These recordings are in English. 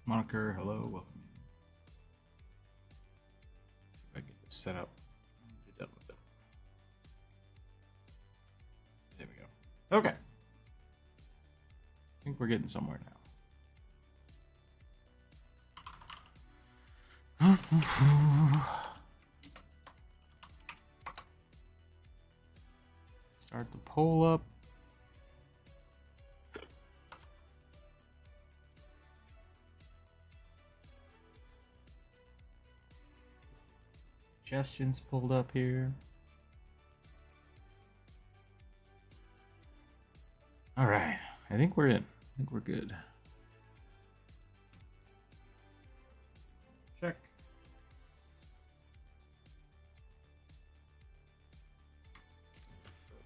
Moniker, hello, welcome. If I get this set up, be done with it. There we go. Okay. I think we're getting somewhere now. Start the poll up. Suggestions pulled up here. All right, I think we're in. I think we're good. Check.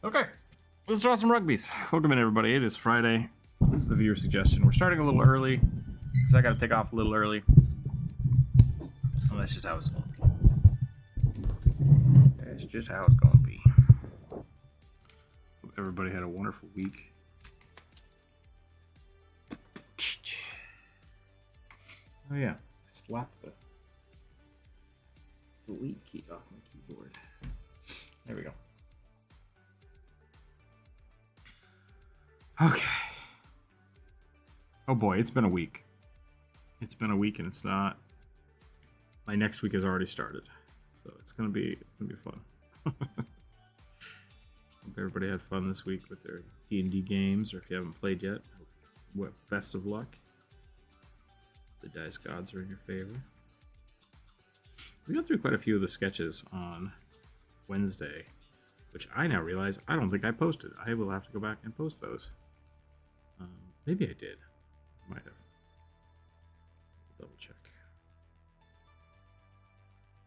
Okay, let's draw some rugbies. Welcome in, everybody. It is Friday. This is the viewer suggestion. We're starting a little early because I got to take off a little early. So that's just how it's going to be. That's just how it's going to be. Hope everybody had a wonderful week. Oh yeah, slap the delete key off my keyboard. There we go. Okay. Oh boy, it's been a week. It's been a week and it's not. My next week has already started, so it's gonna be fun. Hope everybody had fun this week with their D&D games, or if you haven't played yet, best of luck. The dice gods are in your favor. We got through quite a few of the sketches on Wednesday, which I now realize I don't think I posted. I will have to go back and post those. Maybe I did. Might have. Double check.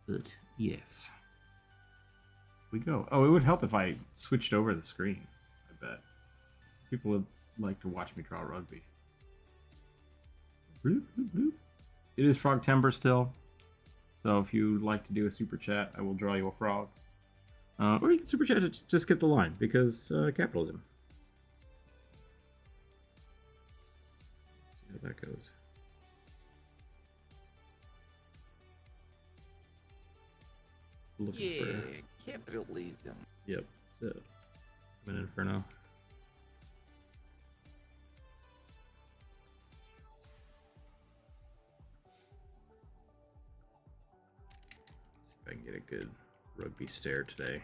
But yes. We go. Oh, it would help if I switched over the screen. I bet people would like to watch me draw rugby. Bloop, bloop, bloop. It is Frogtember still, so if you'd like to do a super chat, I will draw you a frog. Or you can super chat to just skip the line because capitalism. See how that goes. Yeah, capitalism. Yep. So, I'm an Inferno. See if I can get a good rugby stare today.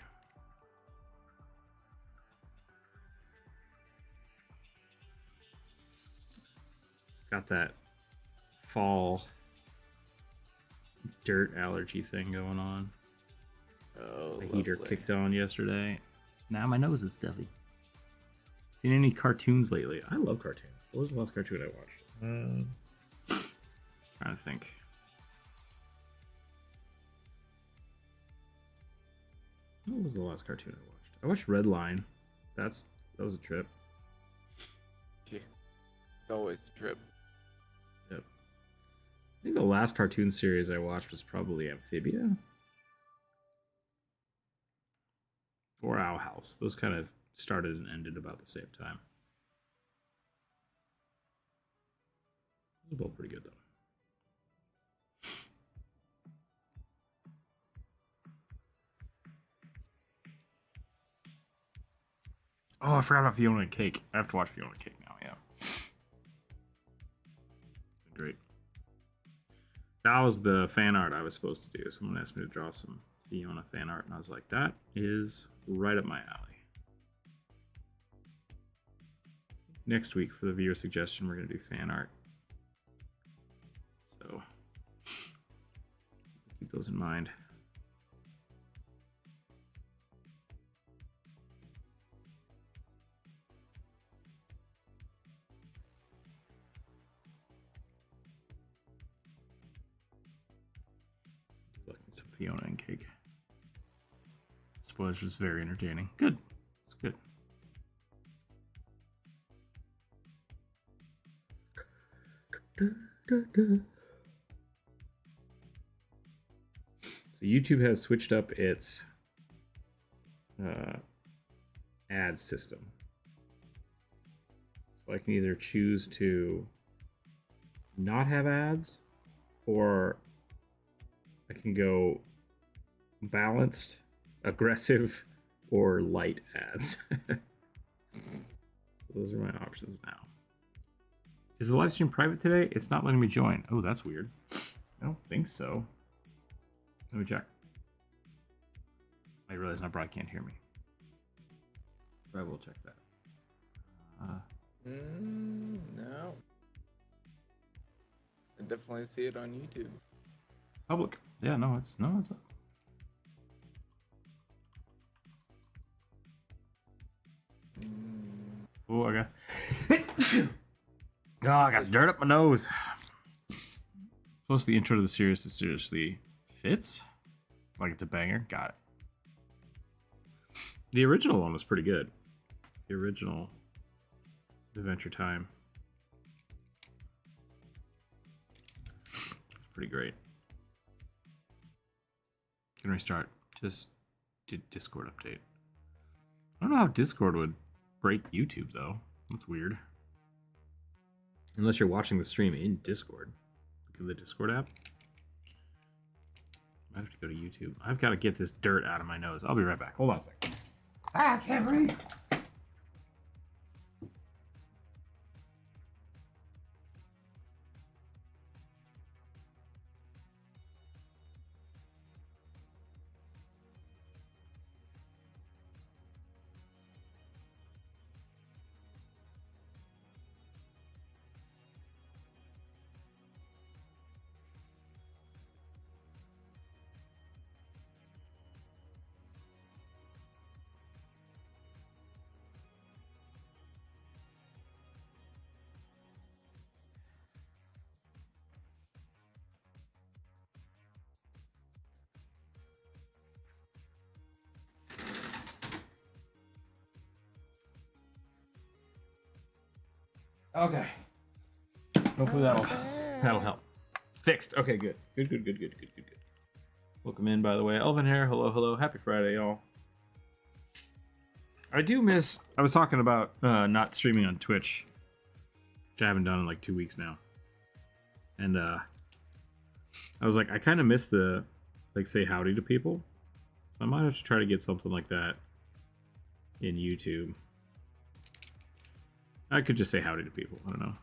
Got that fall dirt allergy thing going on. Oh, The heater lovely. kicked on yesterday. Now my nose is stuffy. Seen any cartoons lately? I love cartoons. What was the last cartoon I watched? Trying to think. What was the last cartoon I watched? I watched Redline. That was a trip. Yeah. It's always a trip. Yep. I think the last cartoon series I watched was probably Amphibia or Owl House. Those kind of started and ended about the same time. Those are both pretty good though. Oh, I forgot about Fiona and Cake. I have to watch Fiona and Cake now, yeah. Great. That was the fan art I was supposed to do. Someone asked me to draw some Fiona fan art, and I was like, that is right up my alley. Next week, for the viewer suggestion, we're going to do fan art. So, keep those in mind. Some Fiona and Cake. Spoilers was very entertaining. Good. It's good. So YouTube has switched up its ad system. So I can either choose to not have ads, or I can go balanced, aggressive, or light ads. So those are my options now. Is the live stream private today? It's not letting me join. Oh, that's weird. I don't think so. Let me check. I realize my bride can't hear me. But I will check that. No. I definitely see it on YouTube. Public. Yeah, no, it's not. Oh, I got. Oh, I got dirt up my nose. Plus, the intro to the series is seriously fits. Like it's a banger. Got it. The original one was pretty good. The original Adventure Time. It's pretty great. Can restart. Just did Discord update. I don't know how Discord would break YouTube though. That's weird. Unless you're watching the stream in Discord. Look at the Discord app. I have to go to YouTube. I've got to get this dirt out of my nose. I'll be right back. Hold on a second. I can't breathe. Okay. Hopefully that'll help. Fixed. Okay, good. Good. Welcome in, by the way. Elvin here. Hello. Happy Friday, y'all. I do miss... I was talking about not streaming on Twitch, which I haven't done in like 2 weeks now. And I was like, I kind of miss the, like, say howdy to people. So I might have to try to get something like that in YouTube. I could just say howdy to people. I don't know.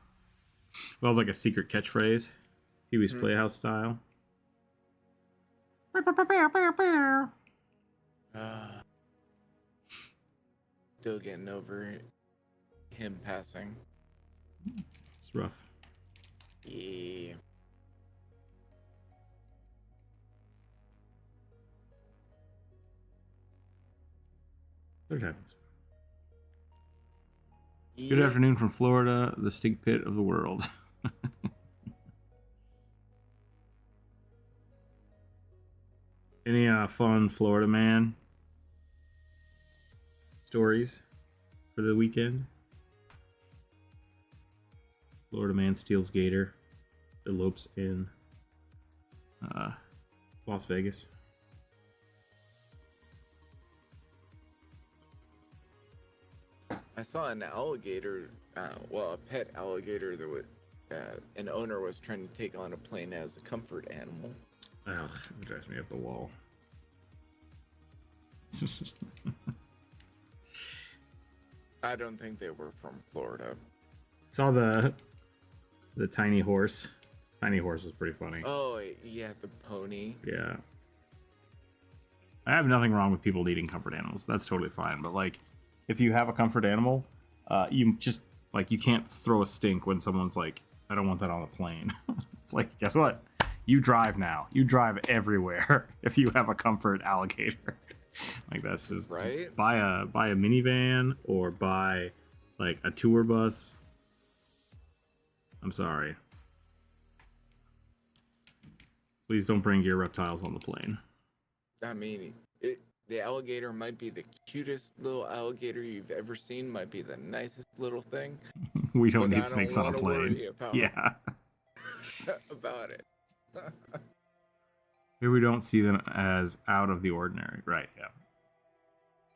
Well, like a secret catchphrase. Pee-wee's Playhouse style. Still getting over him passing. It's rough. Yeah. What happens? Good afternoon from Florida, the stink pit of the world. Any fun Florida man stories for the weekend? Florida man steals gator, elopes in Las Vegas. I saw an alligator, a pet alligator that would, an owner was trying to take on a plane as a comfort animal. Ugh, it drives me up the wall. I don't think they were from Florida. Saw the tiny horse. Tiny horse was pretty funny. Oh, yeah, the pony. Yeah. I have nothing wrong with people needing comfort animals. That's totally fine. But like, if you have a comfort animal, you just like you can't throw a stink when someone's like, I don't want that on a plane. It's like, guess what? You drive now. You drive everywhere if you have a comfort alligator. Like that's just right. Buy a minivan or buy like a tour bus. I'm sorry. Please don't bring your reptiles on the plane. I mean, the alligator might be the cutest little alligator you've ever seen. Might be the nicest little thing. We don't need snakes on a plane. Yeah. About it. Here we don't see them as out of the ordinary. Right, yeah.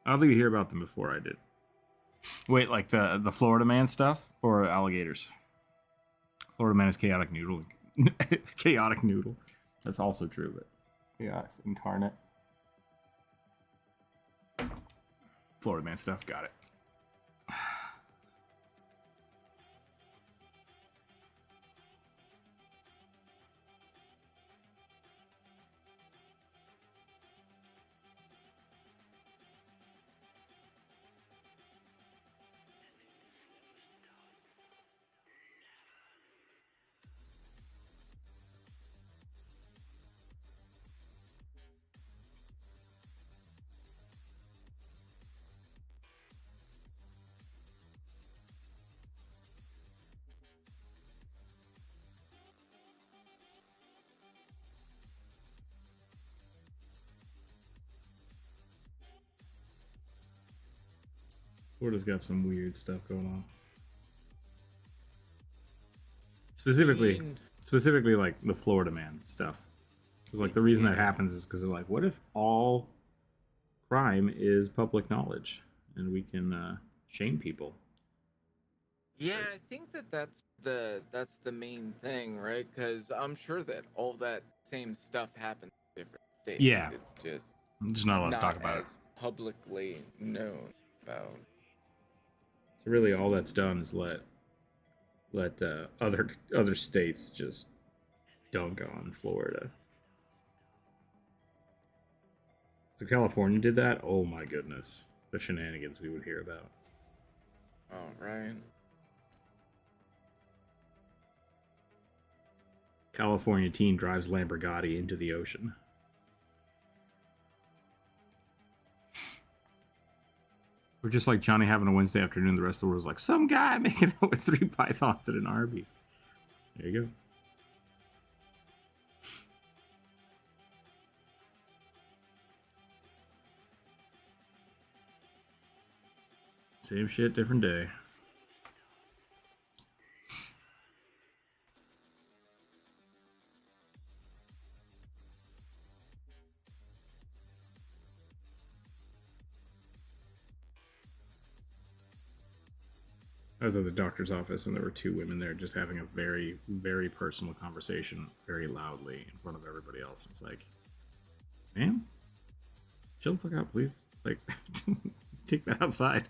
I don't think you hear about them before I did. Wait, like the Florida man stuff or alligators? Florida man is chaotic noodle. Chaotic noodle. That's also true, but chaos incarnate. Florida man stuff. Got it. Florida's got some weird stuff going on. Specifically like the Florida man stuff. Because like the reason that happens is because they're like, what if all crime is public knowledge and we can shame people? Yeah, I think that's the main thing, right? Because I'm sure that all that same stuff happens in different states. Yeah, it's just I'm just not allowed to talk about it. Publicly known about. So really, all that's done is let other states just dunk on Florida. So California did that. Oh my goodness, the shenanigans we would hear about. All right. California teen drives Lamborghini into the ocean. We're just like Johnny having a Wednesday afternoon. The rest of the world's like, some guy making out with 3 pythons at an Arby's. There you go. Same shit, different day. I was at the doctor's office and there were 2 women there just having a very, very personal conversation very loudly in front of everybody else. It's like, ma'am, chill the fuck out, please. Like, take that outside.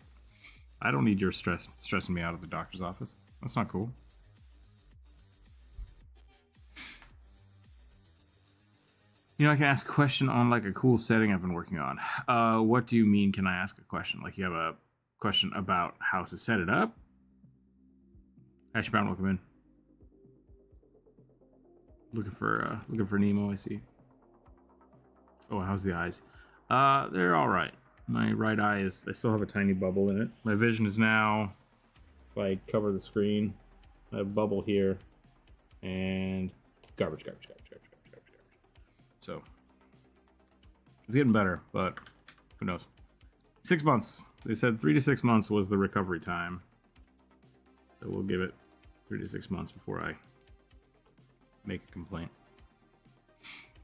I don't need your stressing me out at the doctor's office. That's not cool. You know, I can ask a question on like a cool setting I've been working on. What do you mean, can I ask a question? Like you have a question about how to set it up? Ash Brown, welcome in. Looking for Nemo, I see. Oh, how's the eyes? They're all right. My right eye is, I still have a tiny bubble in it. My vision is now, if I cover the screen, I have a bubble here, and garbage. So, it's getting better, but who knows? 6 months. They said 3 to 6 months was the recovery time. So we'll give it 3 to 6 months before I make a complaint.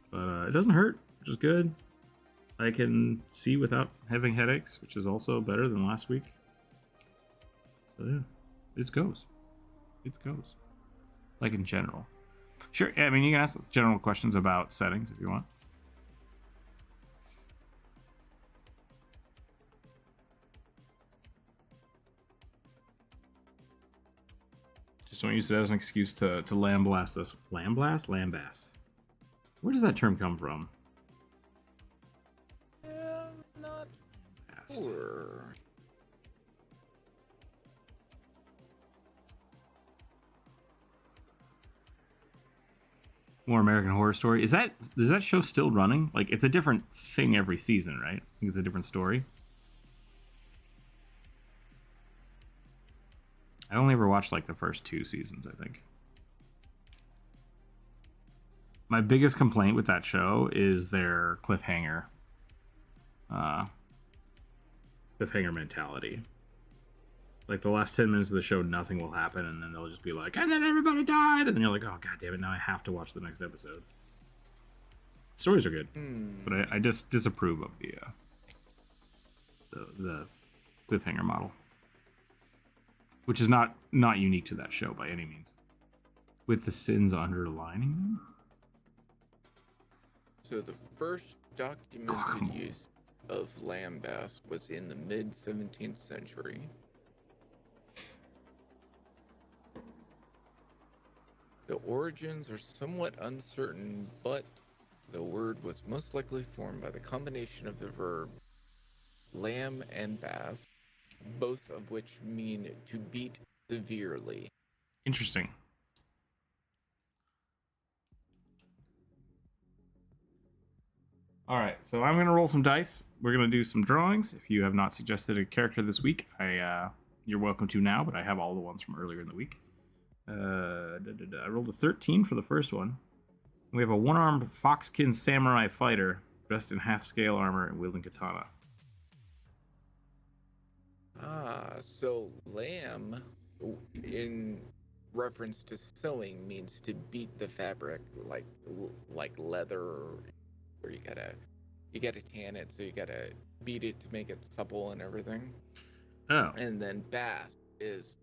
But it doesn't hurt, which is good. I can see without having headaches, which is also better than last week. So yeah, it goes. It goes. Like in general. Sure, I mean, you can ask general questions about settings if you want. Just don't use it as an excuse to lamblast us. Lambast? Where does that term come from? I'm not sure. More American Horror Story. Is that show still running? Like, it's a different thing every season, right? I think it's a different story. I only ever watched like the first 2 seasons, I think. My biggest complaint with that show is their cliffhanger mentality. Like the last 10 minutes of the show, nothing will happen, and then they'll just be like, and then everybody died, and then you're like, oh god damn it, now I have to watch the next episode. Stories are good, but I just disapprove of the cliffhanger model, which is not unique to that show by any means. With the sins underlining them? So the first documented use of lambast was in the mid-17th century. The origins are somewhat uncertain, but the word was most likely formed by the combination of the verb lamb and bast, both of which mean to beat severely. Interesting. All right, so I'm going to roll some dice. We're going to do some drawings. If you have not suggested a character this week, you're welcome to now, but I have all the ones from earlier in the week. I rolled a 13 for the first one. We have a one-armed foxkin samurai fighter dressed in half-scale armor and wielding katana. So lamb, in reference to sewing, means to beat the fabric like leather, or you gotta tan it, so you gotta beat it to make it supple and everything. Oh. And then bast is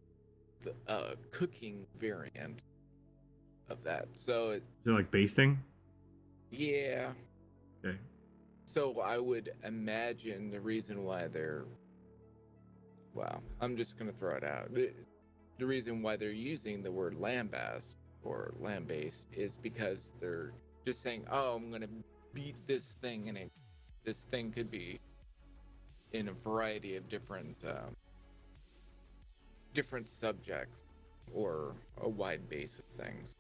the cooking variant of that. So is it like basting? Yeah. Okay. So I would imagine the reason why they're, well, I'm just gonna throw it out. The reason why they're using the word lambast or lambaste is because they're just saying, "Oh, I'm gonna beat this thing," and this thing could be in a variety of different subjects or a wide base of things.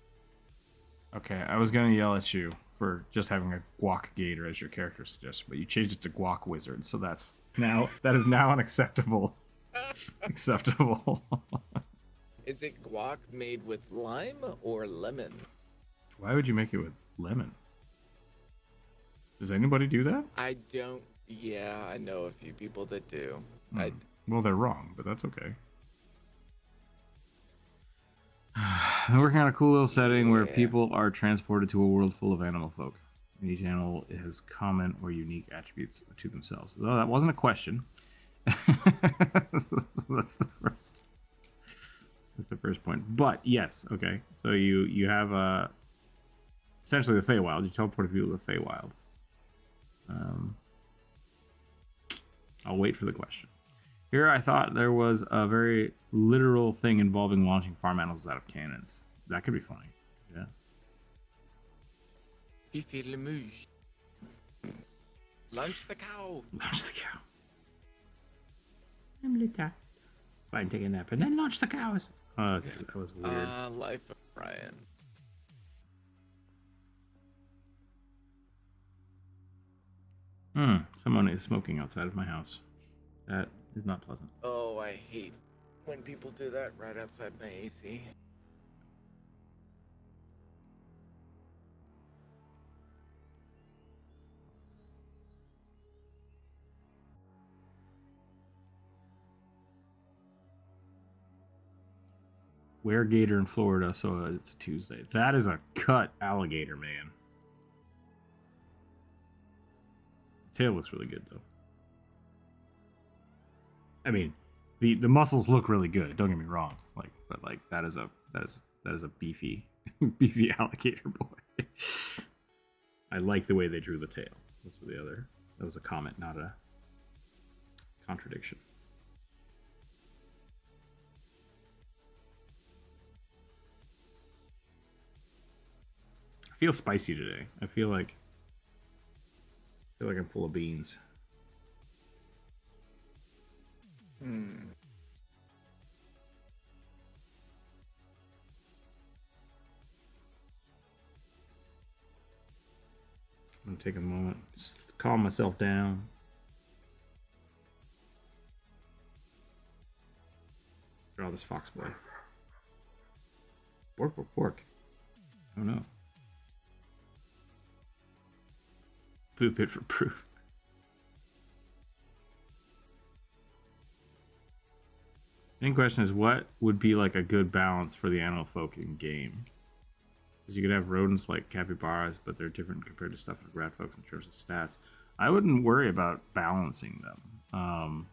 Okay, I was gonna yell at you for just having a guac gator as your character suggestion, but you changed it to guac wizard, so that is now unacceptable. Acceptable. Is it guac made with lime or lemon? Why would you make it with lemon? Does anybody do that? I don't. Yeah, I know a few people that do. Well, they're wrong, but that's okay. We're working on a cool little setting where people are transported to a world full of animal folk. And each animal has common or unique attributes to themselves. Though that wasn't a question. So that's the first. That's the first point. But yes, okay. So you have essentially the Feywild. You teleport people to the Feywild. I'll wait for the question. Here I thought there was a very literal thing involving launching farm animals out of cannons. That could be funny. Yeah. Fifi le mouche. Launch the cow. Launch the cow. I'm little. Fine, take a nap and then launch the cows. Okay, that was weird. Life of Brian. Someone is smoking outside of my house. That is not pleasant. Oh, I hate when people do that right outside my AC. Gator in Florida, so it's a Tuesday. That is a cut alligator, man. The tail looks really good, though. I mean, the muscles look really good. Don't get me wrong. But that is a beefy beefy alligator boy. I like the way they drew the tail. That was a comment, not a contradiction. I feel spicy today. I feel like I'm full of beans. Hmm. I'm gonna take a moment, just calm myself down. Draw this fox boy. Pork, pork, pork. Oh no. Poop it for proof. The main question is, what would be like a good balance for the animal folk in game? Because you could have rodents like capybaras, but they're different compared to stuff like rat folks in terms of stats. I wouldn't worry about balancing them.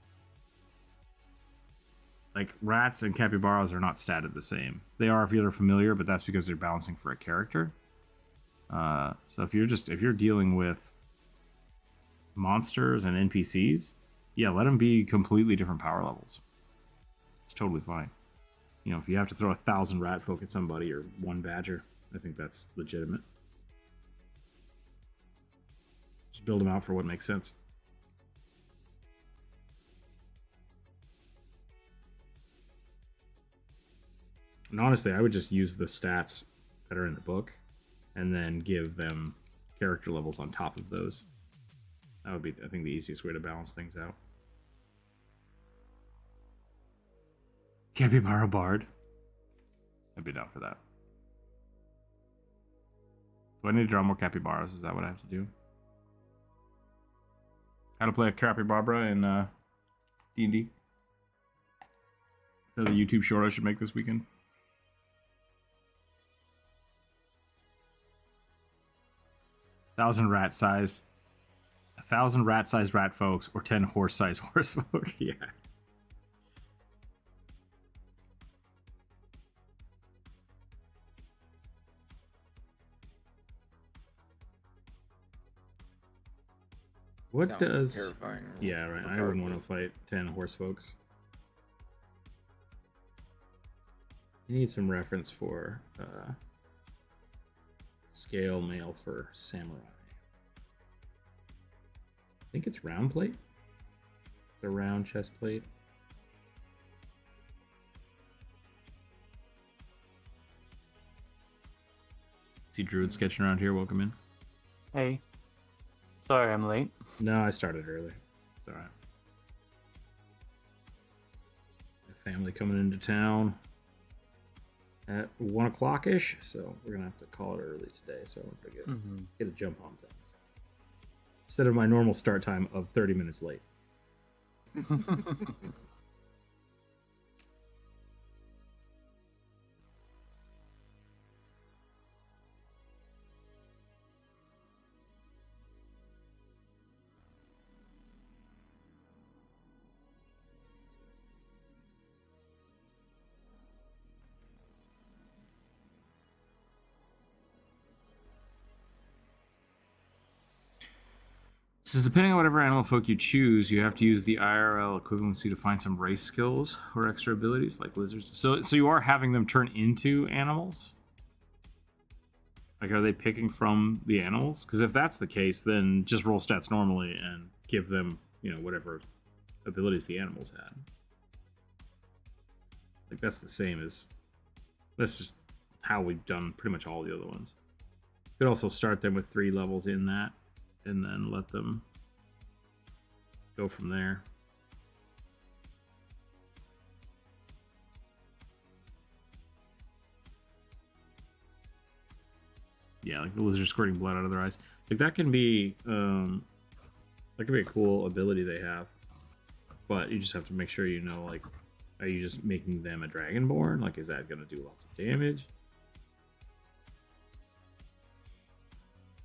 like rats and capybaras are not statted the same. They are if you're familiar, but that's because they're balancing for a character. So if you're dealing with monsters and NPCs, yeah, let them be completely different power levels. It's totally fine. You know, if you have to throw 1,000 rat folk at somebody or 1 badger, I think that's legitimate. Just build them out for what makes sense. And honestly, I would just use the stats that are in the book and then give them character levels on top of those. That would be, I think, the easiest way to balance things out. Capybara Bard. I'd be down for that. Do I need to draw more capybaras? Is that what I have to do? How to play a capybara in D&D? Is that the YouTube short I should make this weekend? $1,000 rat-sized rat folks, or 10 horse-sized horse folk. Yeah. What Sounds does? terrifying. Yeah, right. I wouldn't want to fight 10 horse folks. I need some reference for scale mail for samurai. I think it's round plate. The round chest plate. See Druid sketching around here. Welcome in. Hey. Sorry I'm late. No, I started early. It's alright. My family coming into town at 1 o'clock-ish, so we're going to have to call it early today, so I'm going to get a jump on things. Instead of my normal start time of 30 minutes late. So depending on whatever animal folk you choose, you have to use the IRL equivalency to find some race skills or extra abilities like lizards. So you are having them turn into animals? Like, are they picking from the animals? Because if that's the case, then just roll stats normally and give them, you know, whatever abilities the animals had. Like, that's the same as... That's just how we've done pretty much all the other ones. You could also start them with 3 levels in that, and then let them go from there. Yeah, like the lizard squirting blood out of their eyes. Like that can be a cool ability they have. But you just have to make sure you know, like, are you just making them a dragonborn? Like, is that gonna do lots of damage?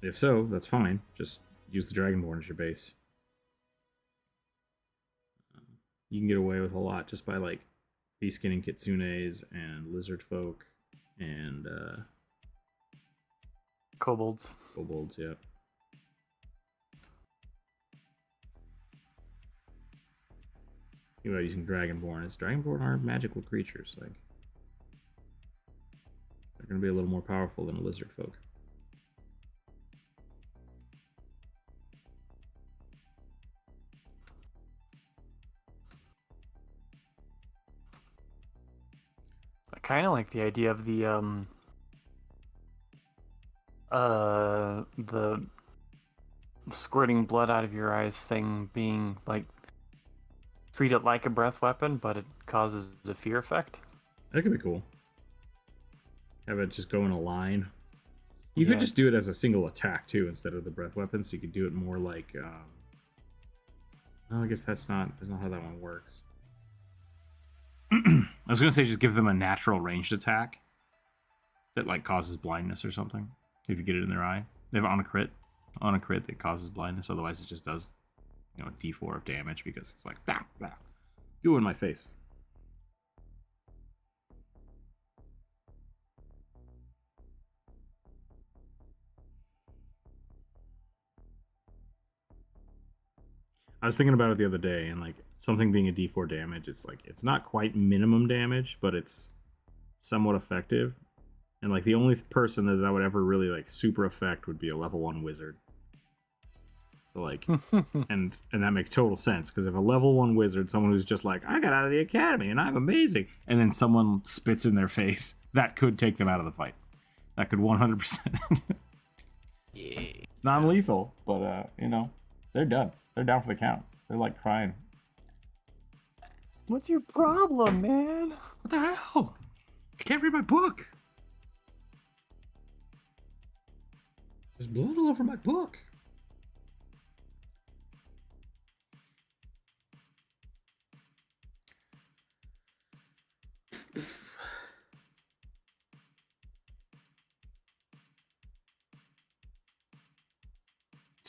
If so, that's fine. Just use the dragonborn as your base. You can get away with a lot just by like skinning kitsunes and lizard folk and Kobolds. kobolds. Yep. Think about using dragonborn. As dragonborn are magical creatures, like they're going to be a little more powerful than a lizard folk. I kind of like the idea of the squirting blood out of your eyes thing being like treat it like a breath weapon, but it causes a fear effect. That could be cool. Have it just go in a line. You could just do it as a single attack too, instead of the breath weapon. So you could do it more like. Oh, I guess that's not how that one works. I was gonna say just give them a natural ranged attack that like causes blindness or something. If you get it in their eye, they have on a crit that causes blindness. Otherwise, it just does, you know, D4 of damage because it's like, you in my face. I was thinking about it the other day, and like something being a D4 damage, it's like it's not quite minimum damage, but it's somewhat effective. And like the only person that would ever really like super affect would be a level 1 wizard. So like, and that makes total sense, because if a level 1 wizard, someone who's just like, I got out of the academy and I'm amazing, and then someone spits in their face, that could take them out of the fight. That could 100%. Yeah. It's non-lethal, but you know, they're done. They're down for the count. They're like crying. What's your problem, man? What the hell? I can't read my book. There's blood all over my book.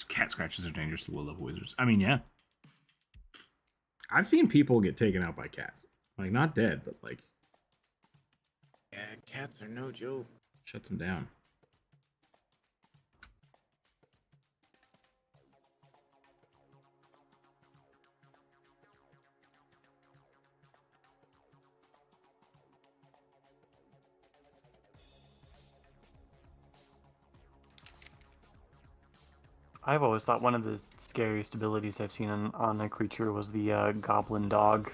Cat scratches are dangerous to low-level wizards. I mean, yeah. I've seen people get taken out by cats. Like, not dead, but like... Yeah, cats are no joke. Shuts them down. I've always thought one of the scariest abilities I've seen on a creature was the goblin dog.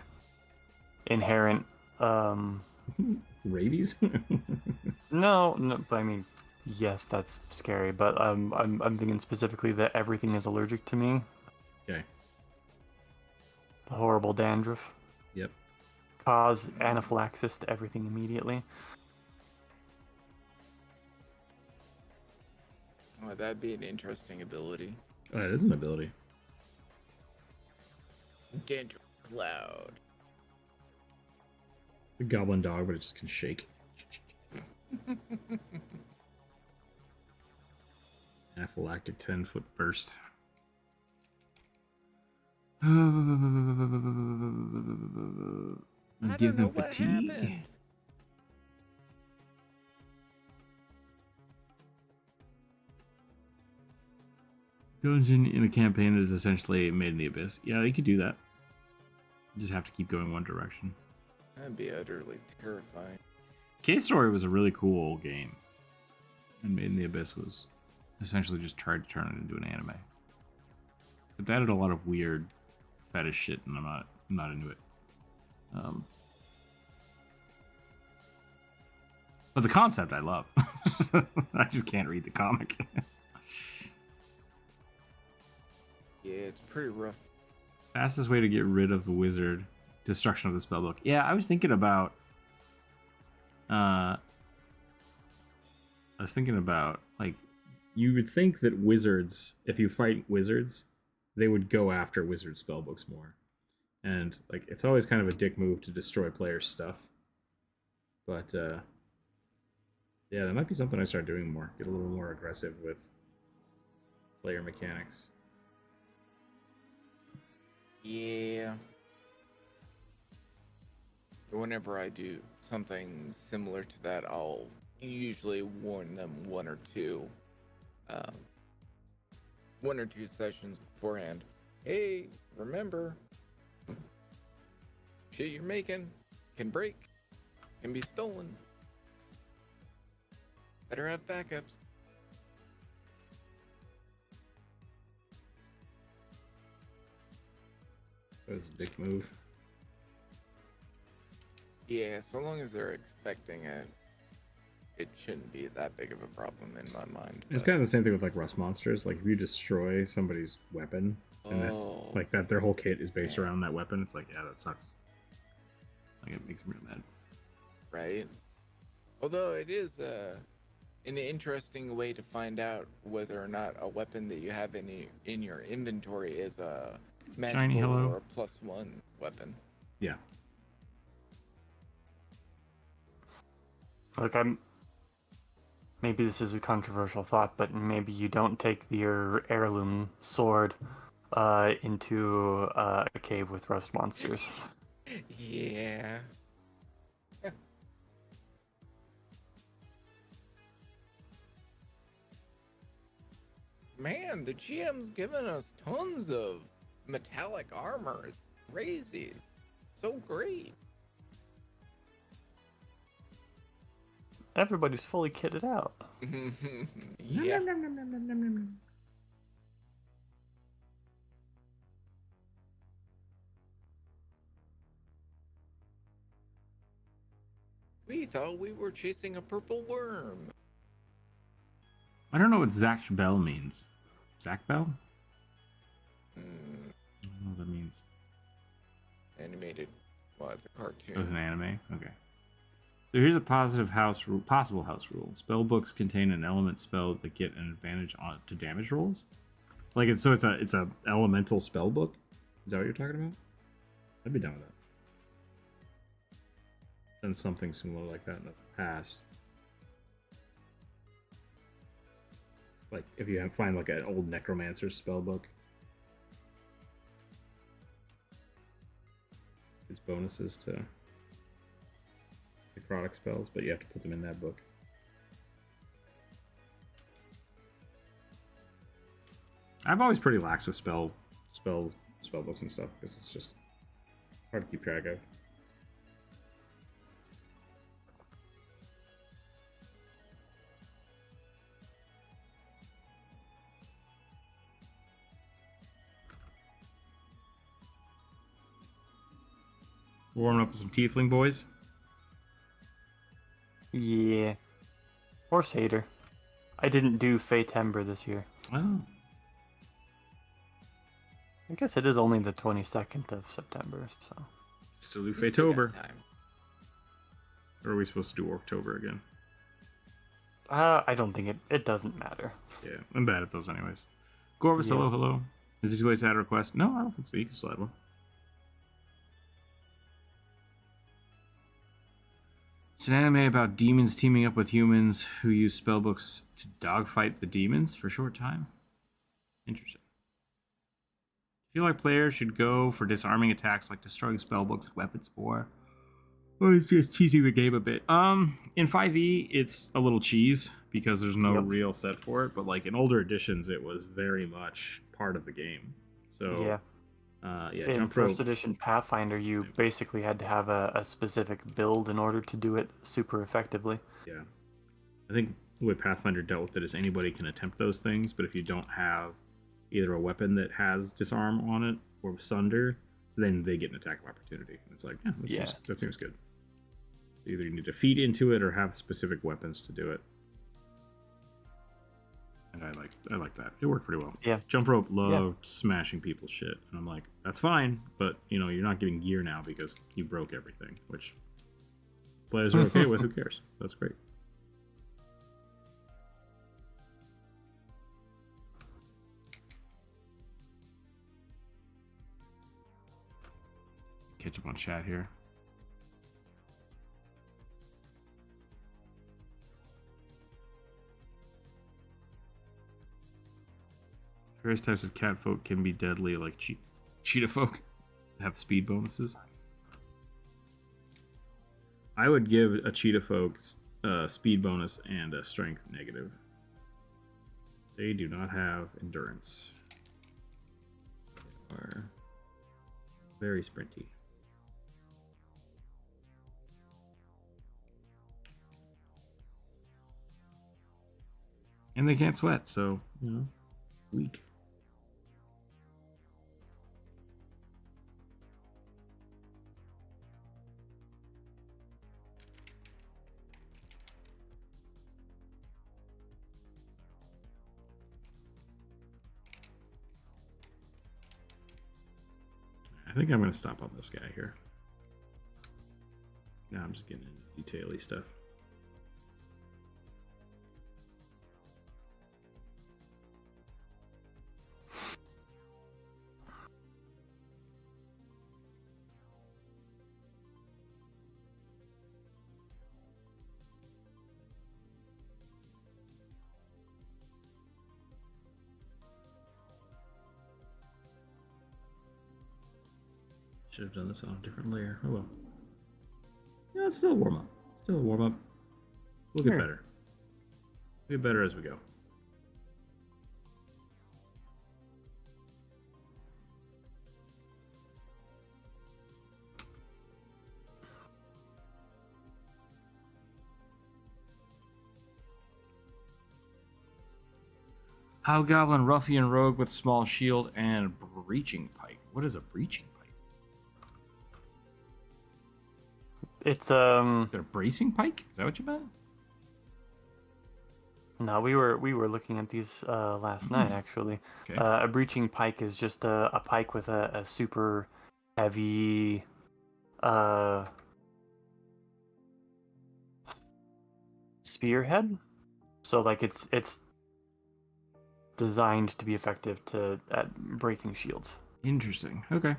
Inherent. Rabies? No, but I mean, yes, that's scary. But I'm thinking specifically that everything is allergic to me. Okay. The horrible dandruff. Yep. Cause anaphylaxis to everything immediately. Oh, that'd be an interesting ability. Oh, that is an ability. Dandruff cloud. The goblin dog, but it just can shake. Anaphylactic 10-foot burst. I Give don't know them what fatigue. happened. Dungeon in a campaign is essentially made in the abyss. Yeah, you could do that. You just have to keep going one direction. That'd be utterly terrifying. Cave Story was a really cool game. And Made in the Abyss was essentially just tried to turn it into an anime. But that had a lot of weird fetish shit, and I'm not into it. But the concept I love. I just can't read the comic. Yeah, it's pretty rough. Fastest way to get rid of the wizard. Destruction of the spellbook. Yeah, I was thinking about... like, you would think that wizards, if you fight wizards, they would go after wizard spellbooks more. And, like, it's always kind of a dick move to destroy players' stuff. But, yeah, that might be something I start doing more. Get a little more aggressive with player mechanics. Yeah. Whenever I do something similar to that, I'll usually warn them one or two sessions beforehand. Hey, remember, shit you're making can break, can be stolen. Better have backups. That was a dick move. Yeah, so long as they're expecting it, it shouldn't be that big of a problem in my mind. It's kind of the same thing with like rust monsters. Like if you destroy somebody's weapon, and that's like that, their whole kit is based around that weapon. It's like, yeah, that sucks. Like it makes me real mad. Right. Although it is an interesting way to find out whether or not a weapon that you have in your inventory is a Shiny magical hello. or +1 weapon. Yeah. Like maybe this is a controversial thought, but maybe you don't take your heirloom sword into a cave with rust monsters. Yeah. Man, the GM's given us tons of metallic armor. It's crazy. So great. Everybody's fully kitted out. Yeah. We thought we were chasing a purple worm. I don't know what Zach Bell means. Zach Bell? Mm, I don't know what that means. animated. Well, it's a Oh, it's cartoon. an anime? Okay. So here's a possible house rule. Spell books contain an element spell that get an advantage on to damage rolls. Like it's a elemental spell book. Is that what you're talking about? I'd be done with that. Done something similar like that in the past. Like if you find like an old necromancer's spell book. It's bonuses to necrotic spells, but you have to put them in that book. I'm always pretty lax with spell books and stuff because it's just hard to keep track of. Warming up with some tiefling boys. Yeah. Or Satyr. I didn't do Fatember this year. Oh, I guess it is only the 22nd of September, so. still do We still got Fatober. time. Or are we supposed to do October again? I don't think it doesn't matter. Yeah, I'm bad at those anyways. Gorvis, Yeah. hello. Is it too late to add a request? No, I don't think so. You can still add one. It's an anime about demons teaming up with humans who use spellbooks to dogfight the demons for a short time. Interesting. I feel like players should go for disarming attacks like destroying spellbooks and weapons or it's just cheesing the game a bit. In 5e, it's a little cheese because there's no real set for it, but like in older editions, it was very much part of the game. So Yeah. In jump first rope. edition Pathfinder, you basically had to have a specific build in order to do it super effectively. Yeah. I think the way Pathfinder dealt with it is anybody can attempt those things, but if you don't have either a weapon that has disarm on it or sunder, then they get an attack of opportunity. And it's like, that seems good. Either you need to feed into it or have specific weapons to do it. And I like that. It worked pretty well. Yeah. Jump rope loved smashing people's shit. And I'm like, that's fine, but you're not getting gear now because you broke everything, which players are okay with. Who cares? That's great. Catch up on chat here. Various types of cat folk can be deadly, like cheetah folk have speed bonuses. I would give a cheetah folk speed bonus and a strength negative. They do not have endurance. They are very sprinty. And they can't sweat, so, weak. I think I'm going to stop on this guy here. Now I'm just getting into detail-y stuff. Should have done this on a different layer. Oh well. Yeah, it's still a warm up. Still a warm up. We'll get better. We'll get better as we go. Hobgoblin, ruffian, rogue with small shield and breaching pike. What is a breaching pike? It's Is it a bracing pike? Is that what you meant? No, we were looking at these last night actually. Okay. A breaching pike is just a pike with a super heavy spearhead. So like it's designed to be effective at breaking shields. Interesting. Okay.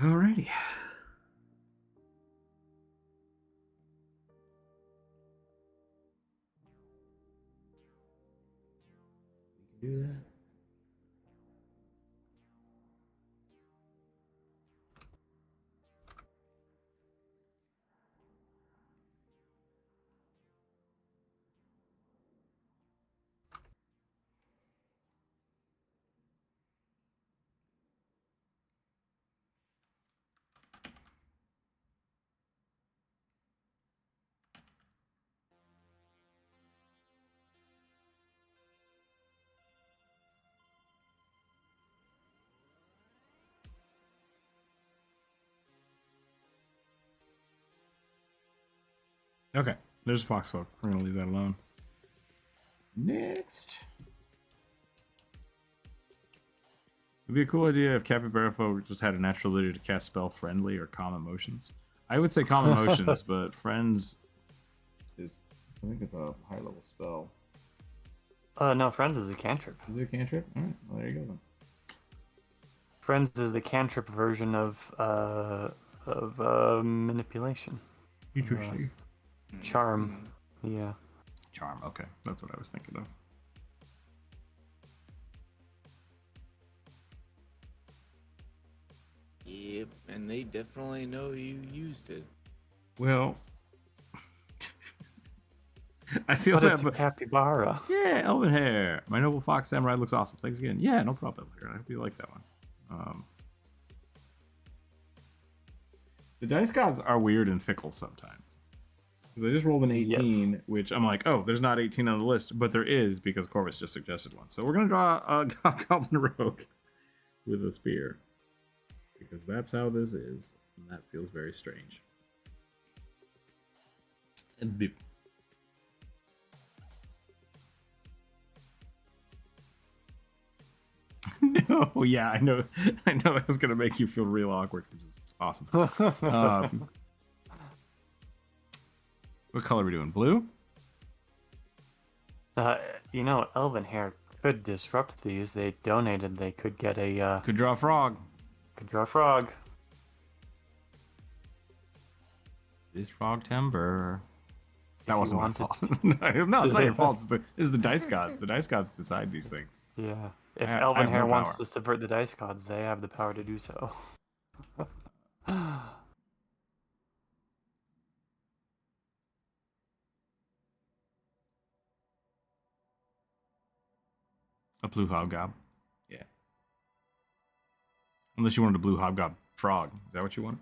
Alrighty. We can do that. Okay, there's Foxfolk. We're gonna leave that alone. Next. It'd be a cool idea if Capybara folk just had a natural ability to cast spell friendly or calm emotions. I would say calm emotions, but friends is, I think it's a high level spell. No, friends is a cantrip. Is it a cantrip? All right, well, there you go then. Friends is the cantrip version of manipulation. Interesting. Charm. Yeah. Charm. Okay, that's what I was thinking of. Yep, and they definitely know you used it. Well, I feel But that. it's a capybara. Yeah, elven hair. My noble fox samurai looks awesome. Thanks again. Yeah, no problem. I hope you like that one. The dice gods are weird and fickle sometimes. Because I just rolled an 18, which I'm like, oh, there's not 18 on the list, but there is because Corvus just suggested one. So we're gonna draw a goblin rogue with a spear. Because that's how this is. And that feels very strange. And be no, yeah, I know that was gonna make you feel real awkward, which is awesome. What color are we doing? Blue? You know, elven hair could disrupt these. They donated. They could get a. Could draw a frog. Could draw a frog. This frog timber. That wasn't my fault. to. No, it's not your fault. This is the dice gods. The dice gods decide these things. Yeah. If I elven have no hair wants power. to subvert the dice gods, they have the power to do so. A blue hobgob. Yeah. Unless you wanted a blue hobgob frog. Is that what you want?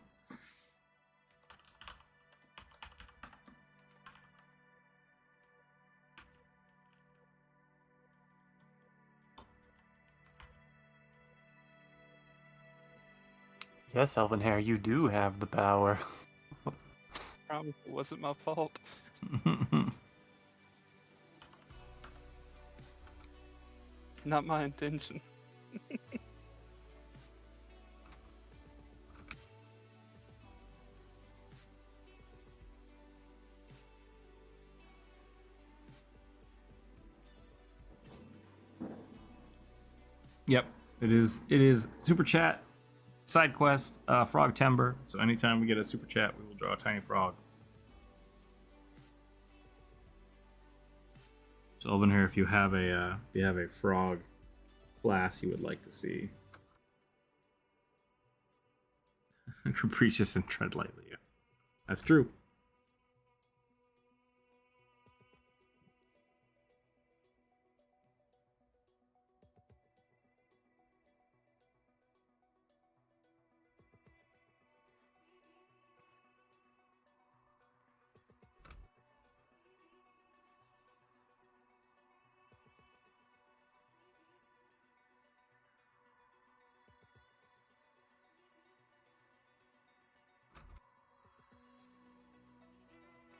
Yes, elven hair, you do have the power. Promise it wasn't my fault. Not my intention. Yep. It is super chat, side quest, frog timber. So anytime we get a super chat, we will draw a tiny frog. So Elvin here, if you have a frog class you would like to see. Capricious and tread lightly. Yeah. That's true.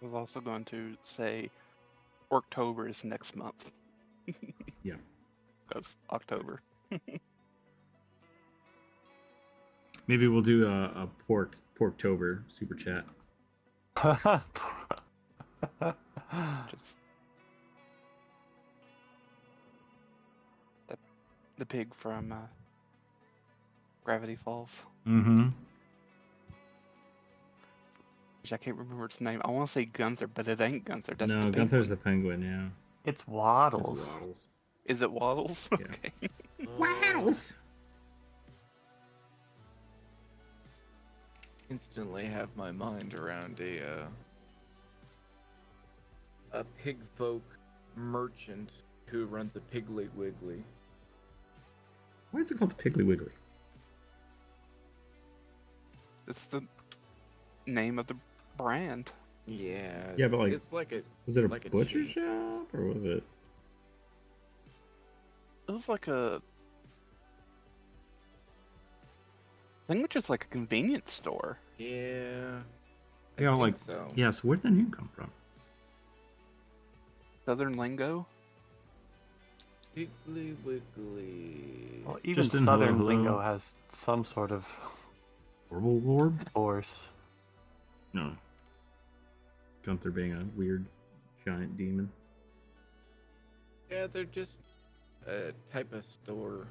I was also going to say October is next month. Yeah. Because October. Maybe we'll do a Porktober super chat. Just the pig from Gravity Falls. Mm-hmm. Which I can't remember its name. I want to say Gunther, but it ain't Gunther. That's No, the Gunther's penguin. the penguin, yeah. It's It's Waddles. Waddles. Is it Waddles? Yeah. Okay. Waddles! Instantly have my mind around a pig folk merchant who runs a Piggly Wiggly. Why is it called Piggly Wiggly? It's the name of the brand. Yeah. Yeah, but like, it's like a was it a like a butcher chain. shop or was it? It was like a. I think it's just like a convenience store. Yeah. I Yeah, think like, so. yeah. So where'd the name come from? Southern lingo. Piggly Wiggly. Well, even Just in Southern hello, hello. lingo has some sort of Orble Lord? force. No. Gunther being a weird giant demon. Yeah, they're just a type of store.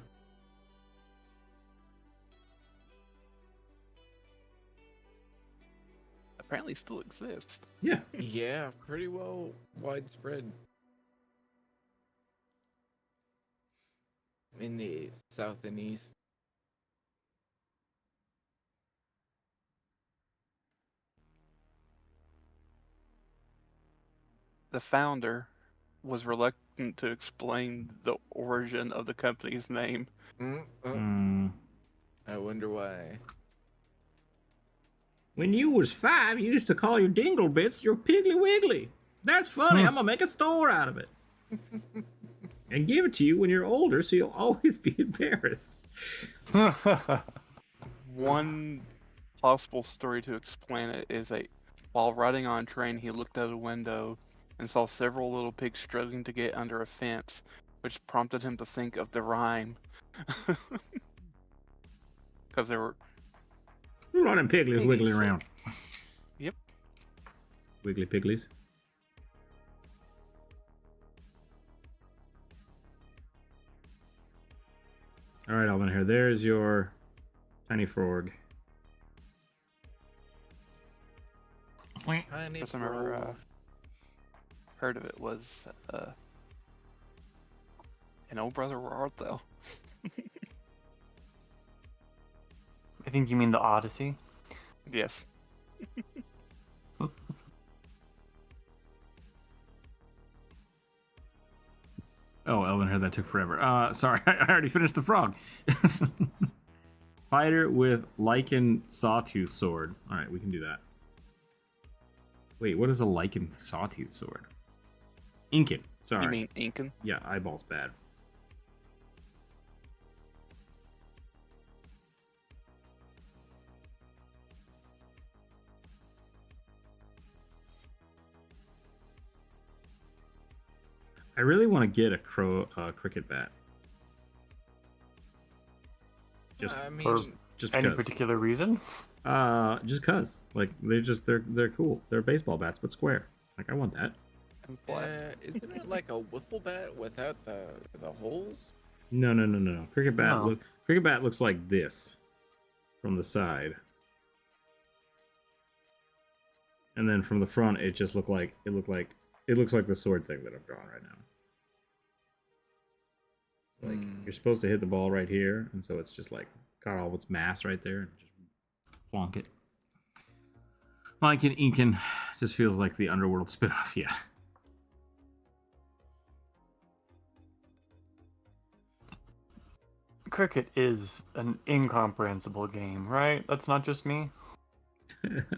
Apparently still exists. Yeah. Yeah, pretty well widespread in the south and east. The founder was reluctant to explain the origin of the company's name. Mm. I wonder why. When you was 5, you used to call your dingle bits your Piggly Wiggly. That's funny. I'm gonna make a store out of it. And give it to you when you're older, so you'll always be embarrassed. One possible story to explain it is while riding on a train, he looked out a window and saw several little pigs struggling to get under a fence, which prompted him to think of the rhyme. Because there were Running pigglies Piggies. wiggling around. Yep. Wiggly pigglies. All right, Alvin here. There's your tiny frog. Tiny First time I ever frog. heard of it was an old brother, where art thou? I think you mean the Odyssey. Yes. Oh, Elvin here. That took forever. Sorry, I already finished the frog. Fighter with lichen sawtooth sword. All right, we can do that. Wait, what is a lichen sawtooth sword? Inkin. Sorry. You mean Incan? Yeah, eyeball's bad. I really want to get a cricket bat. Just, I mean, For just any because. particular reason? Just cause. Like they're cool. They're baseball bats, but square. Like I want that. And flat. isn't it like a wiffle bat without the holes? No. Cricket bat No. cricket bat looks like this from the side. And then from the front it just looked like it looks like the sword thing that I'm drawing right now. Like you're supposed to hit the ball right here, and so it's just like got all its mass right there and just plonk it. Like an Incan just feels like the Underworld spinoff, yeah. Cricket is an incomprehensible game, right? That's not just me.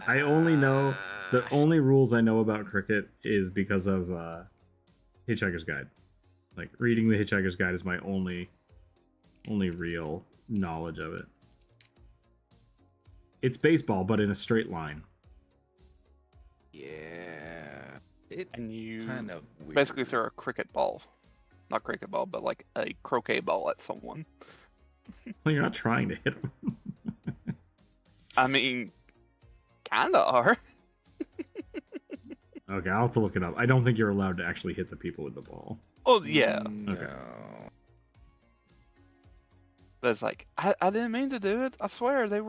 I only know the only rules I know about cricket is because of Hitchhiker's Guide. Like reading the Hitchhiker's Guide is my only real knowledge of it. It's baseball, but in a straight line. Yeah. It's and you kind of weird. basically throw a cricket ball. Not cricket ball, but like a croquet ball at someone. Well, you're not trying to hit them. I mean, kinda are. Okay, I'll have to look it up. I don't think you're allowed to actually hit the people with the ball. Oh yeah. No. Okay. But it's like, I didn't mean to do it. I swear they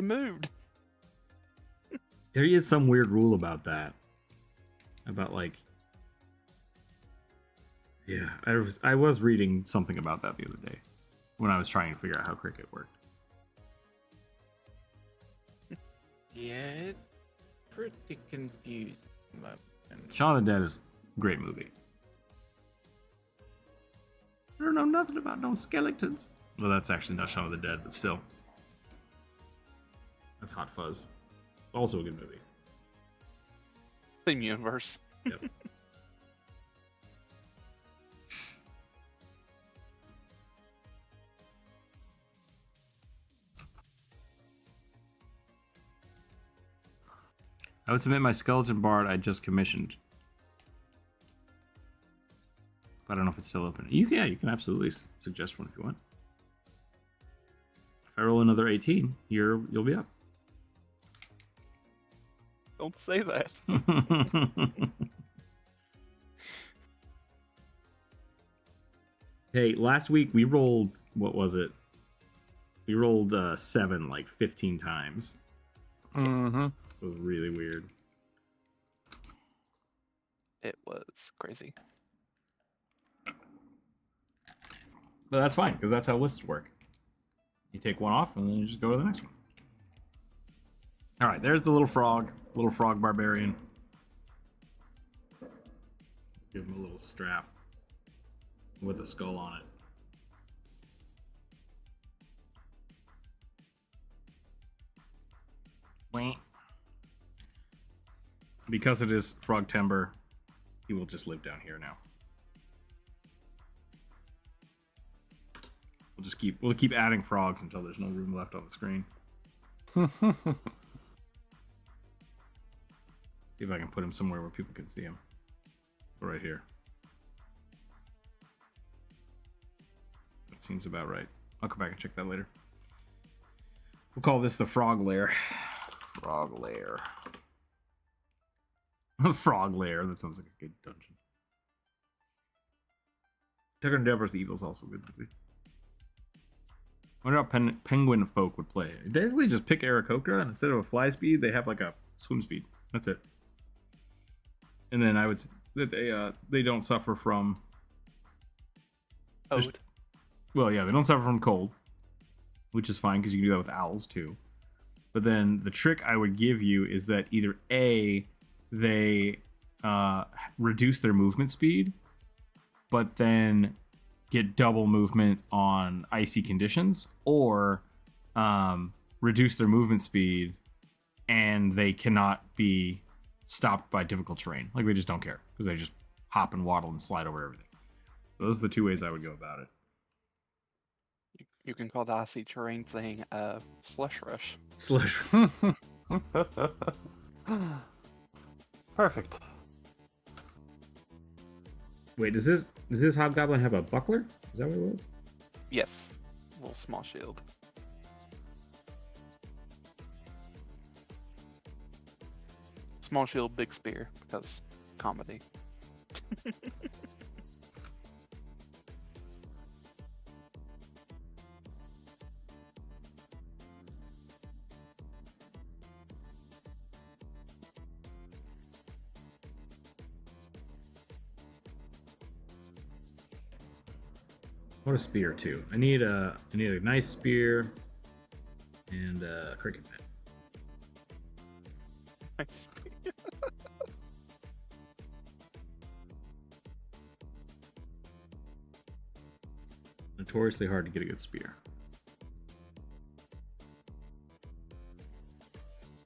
moved. There is some weird rule about that. About like, yeah, I was reading something about that the other day when I was trying to figure out how cricket worked. Yeah, it's pretty confusing. Shaun of the Dead is a great movie. I don't know nothing about no skeletons. Well, that's actually not Shaun of the Dead, but still. That's Hot Fuzz. Also a good movie. Same universe. Yep. I would submit my skeleton bard I just commissioned. But I don't know if it's still open. You can absolutely suggest one if you want. If I roll another 18, you'll be up. Don't say that. Hey, last week we rolled, what was it? We rolled 7 like 15 times. Mm-hmm. It was really weird. It was crazy. But that's fine, because that's how lists work. You take one off, and then you just go to the next one. Alright, there's the little frog barbarian. Give him a little strap with a skull on it. Wait. Because it is Frog Timber, he will just live down here now. We'll keep adding frogs until there's no room left on the screen. See if I can put him somewhere where people can see him. Right here. That seems about right. I'll come back and check that later. We'll call this the frog lair. Frog lair. Frog lair. That sounds like a good dungeon. Tucker and Deborah's the Evil's also a good movie. I wonder how penguin folk would play. They basically just pick Aarakocra, and instead of a fly speed, they have like a swim speed. That's it. And then I would say that they don't suffer from... Ode. Well, yeah, they don't suffer from cold, which is fine because you can do that with owls too. But then the trick I would give you is that either A, they reduce their movement speed, but then get double movement on icy conditions, or reduce their movement speed and they cannot be stopped by difficult terrain. Like, they just don't care because they just hop and waddle and slide over everything. So those are the two ways I would go about it. You can call the icy terrain thing slush rush. Slush. Perfect. Wait, does this hobgoblin have a buckler? Is that what it was? Yes. A little small shield. Small shield, big spear, because comedy. What a spear too. I need a nice spear and a cricket bat. Notoriously hard to get a good spear.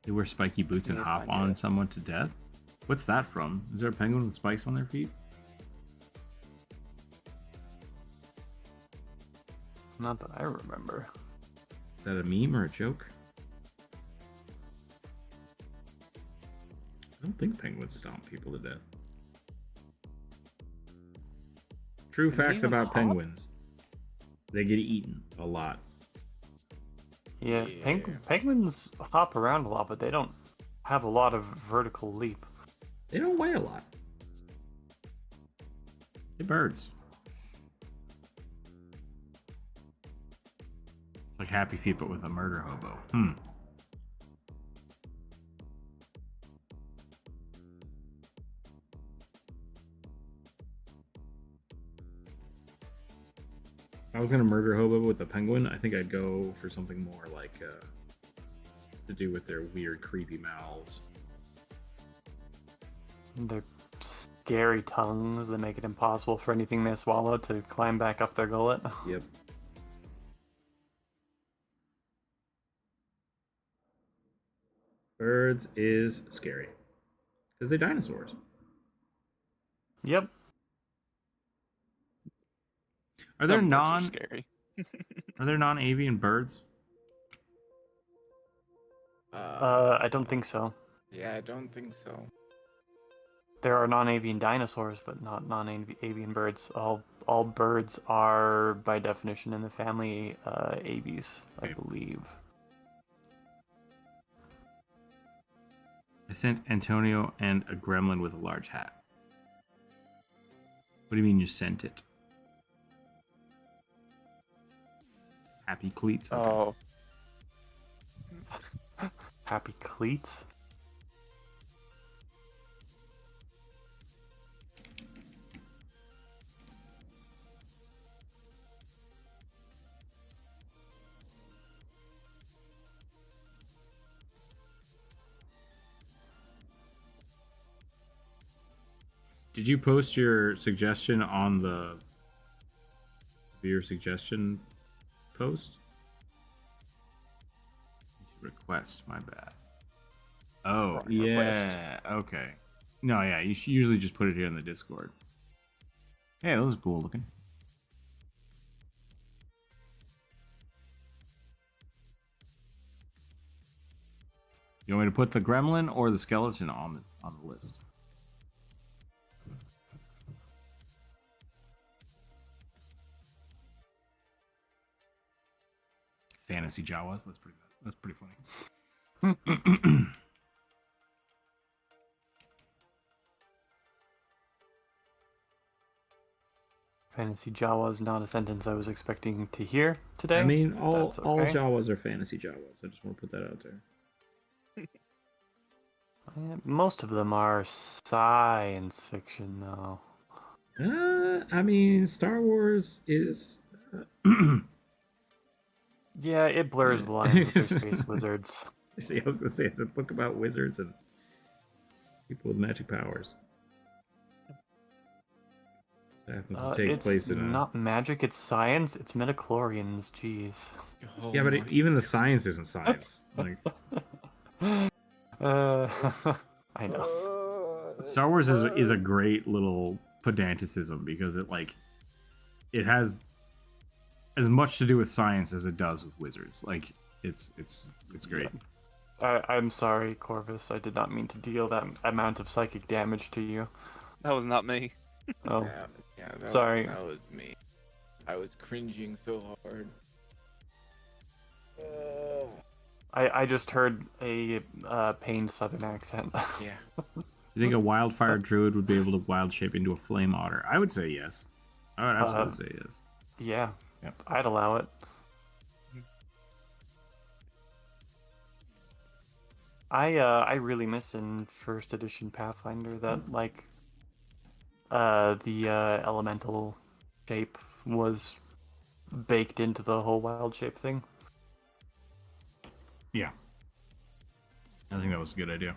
They wear spiky boots and hop on someone to death? What's that from? Is there a penguin with spikes on their feet? Not that I remember. Is that a meme or a joke? I don't think penguins stomp people to death. True Can they facts even about hop? penguins. They get eaten a lot. Yeah, Yeah. penguins hop around a lot, but they don't have a lot of vertical leap. They don't weigh a lot. They're birds. It's like Happy Feet, but with a murder hobo. If I was gonna murder hobo with a penguin, I think I'd go for something more like to do with their weird, creepy mouths. Their scary tongues that make it impossible for anything they swallow to climb back up their gullet. Yep. Birds is scary because they're dinosaurs. Yep. Are there Some birds are non scary. are there non-avian birds? I don't think so. Yeah, I don't think so. There are non-avian dinosaurs, but not non-avian birds. All birds are, by definition, in the family aves, I Okay. believe. I sent Antonio and a gremlin with a large hat. What do you mean you sent it? Happy cleats. Okay. Oh, Happy cleats? Did you post your suggestion on the viewer suggestion post? Request, my bad. Oh, Wrong yeah. Okay. No, yeah, you should usually just put it here in the Discord. Hey, that was cool looking. You want me to put the gremlin or the skeleton on the list? Fantasy Jawas. That's pretty good. That's pretty funny. Fantasy Jawa is not a sentence I was expecting to hear today. I mean, all That's okay. Jawas are fantasy Jawas. I just want to put that out there. Most of them are science fiction, though. I mean, Star Wars is. Yeah, it blurs the lines with their space wizards. I was gonna say it's a book about wizards and people with magic powers. It happens to take It's place in a. not magic, it's science. It's midichlorians, jeez. Oh Yeah, but my even the science isn't science. Like I know. Star Wars is a great little pedanticism because it has as much to do with science as it does with wizards. Like it's great. I'm sorry, Corvus. I did not mean to deal that amount of psychic damage to you. that was not me. Oh, Yeah, Sorry. That was me. I was cringing so hard. I just heard a pained southern accent. Yeah. You think a wildfire druid would be able to wild shape into a flame otter? I would say yes. I would absolutely say yes. Yeah, Yep. I'd allow it. I really miss in first edition Pathfinder that the elemental shape was baked into the whole wild shape thing. Yeah. I think that was a good idea.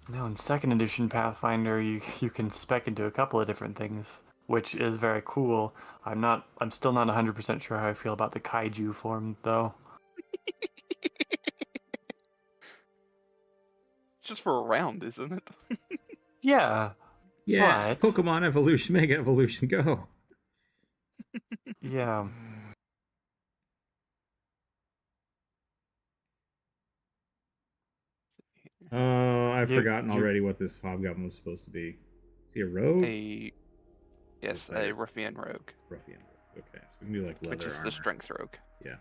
Now in second edition Pathfinder, you can spec into a couple of different things, which is very cool. I'm still not 100% sure how I feel about the kaiju form though. It's just for a round, isn't it? Yeah, Yeah, But- Pokemon Evolution, Mega Evolution, go! yeah. I've You- forgotten you- already what this hobgoblin was supposed to be. he a rogue? Yes, Right. a ruffian rogue, Ruffian. Okay, so we can do like leather which is armor. the strength rogue. Yeah.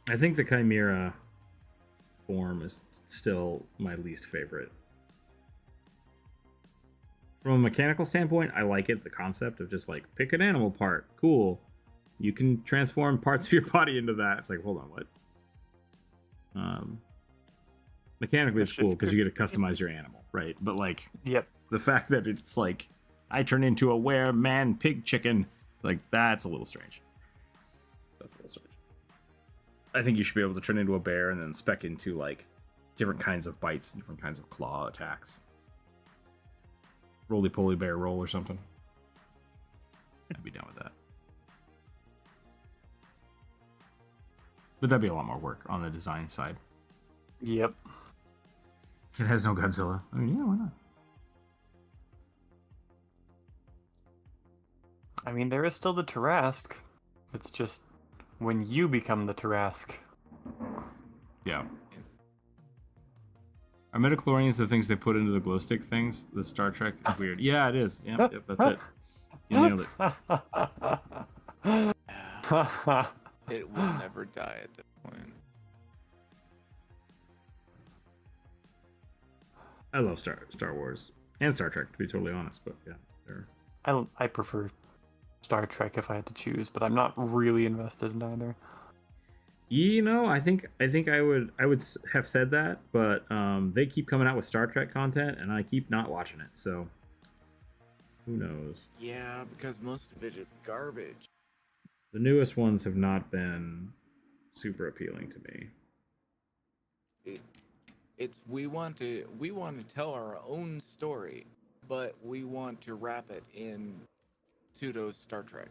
I think the Chimera form is still my least favorite. From a mechanical standpoint, I like it, the concept of just like pick an animal part. Cool. You can transform parts of your body into that. It's like, hold on, what? Mechanically it's cool because you get to customize your animal, right? But like Yep. the fact that it's like I turn into a were-man pig chicken, like that's a little strange. That's a little strange. I think you should be able to turn into a bear and then spec into like different kinds of bites and different kinds of claw attacks. Roly-poly bear roll or something. I'd be down with that. But that'd be a lot more work on the design side. Yep. It has no Godzilla. I mean, yeah, why not? I mean, there is still the Tarrasque. It's just when you become the Tarrasque. Yeah. Are midichlorians the things they put into the glow stick things? The Star Trek is weird. Yeah, it is. Yep, that's it. You nailed it. It will never die at this point. I love Star Wars and Star Trek, to be totally honest. But yeah, they're... I prefer Star Trek if I had to choose, but I'm not really invested in either. You know, I think I would have said that, but they keep coming out with Star Trek content, and I keep not watching it. So who knows? Yeah, because most of it is garbage. The newest ones have not been super appealing to me. We want to tell our own story, but we want to wrap it in pseudo Star Trek.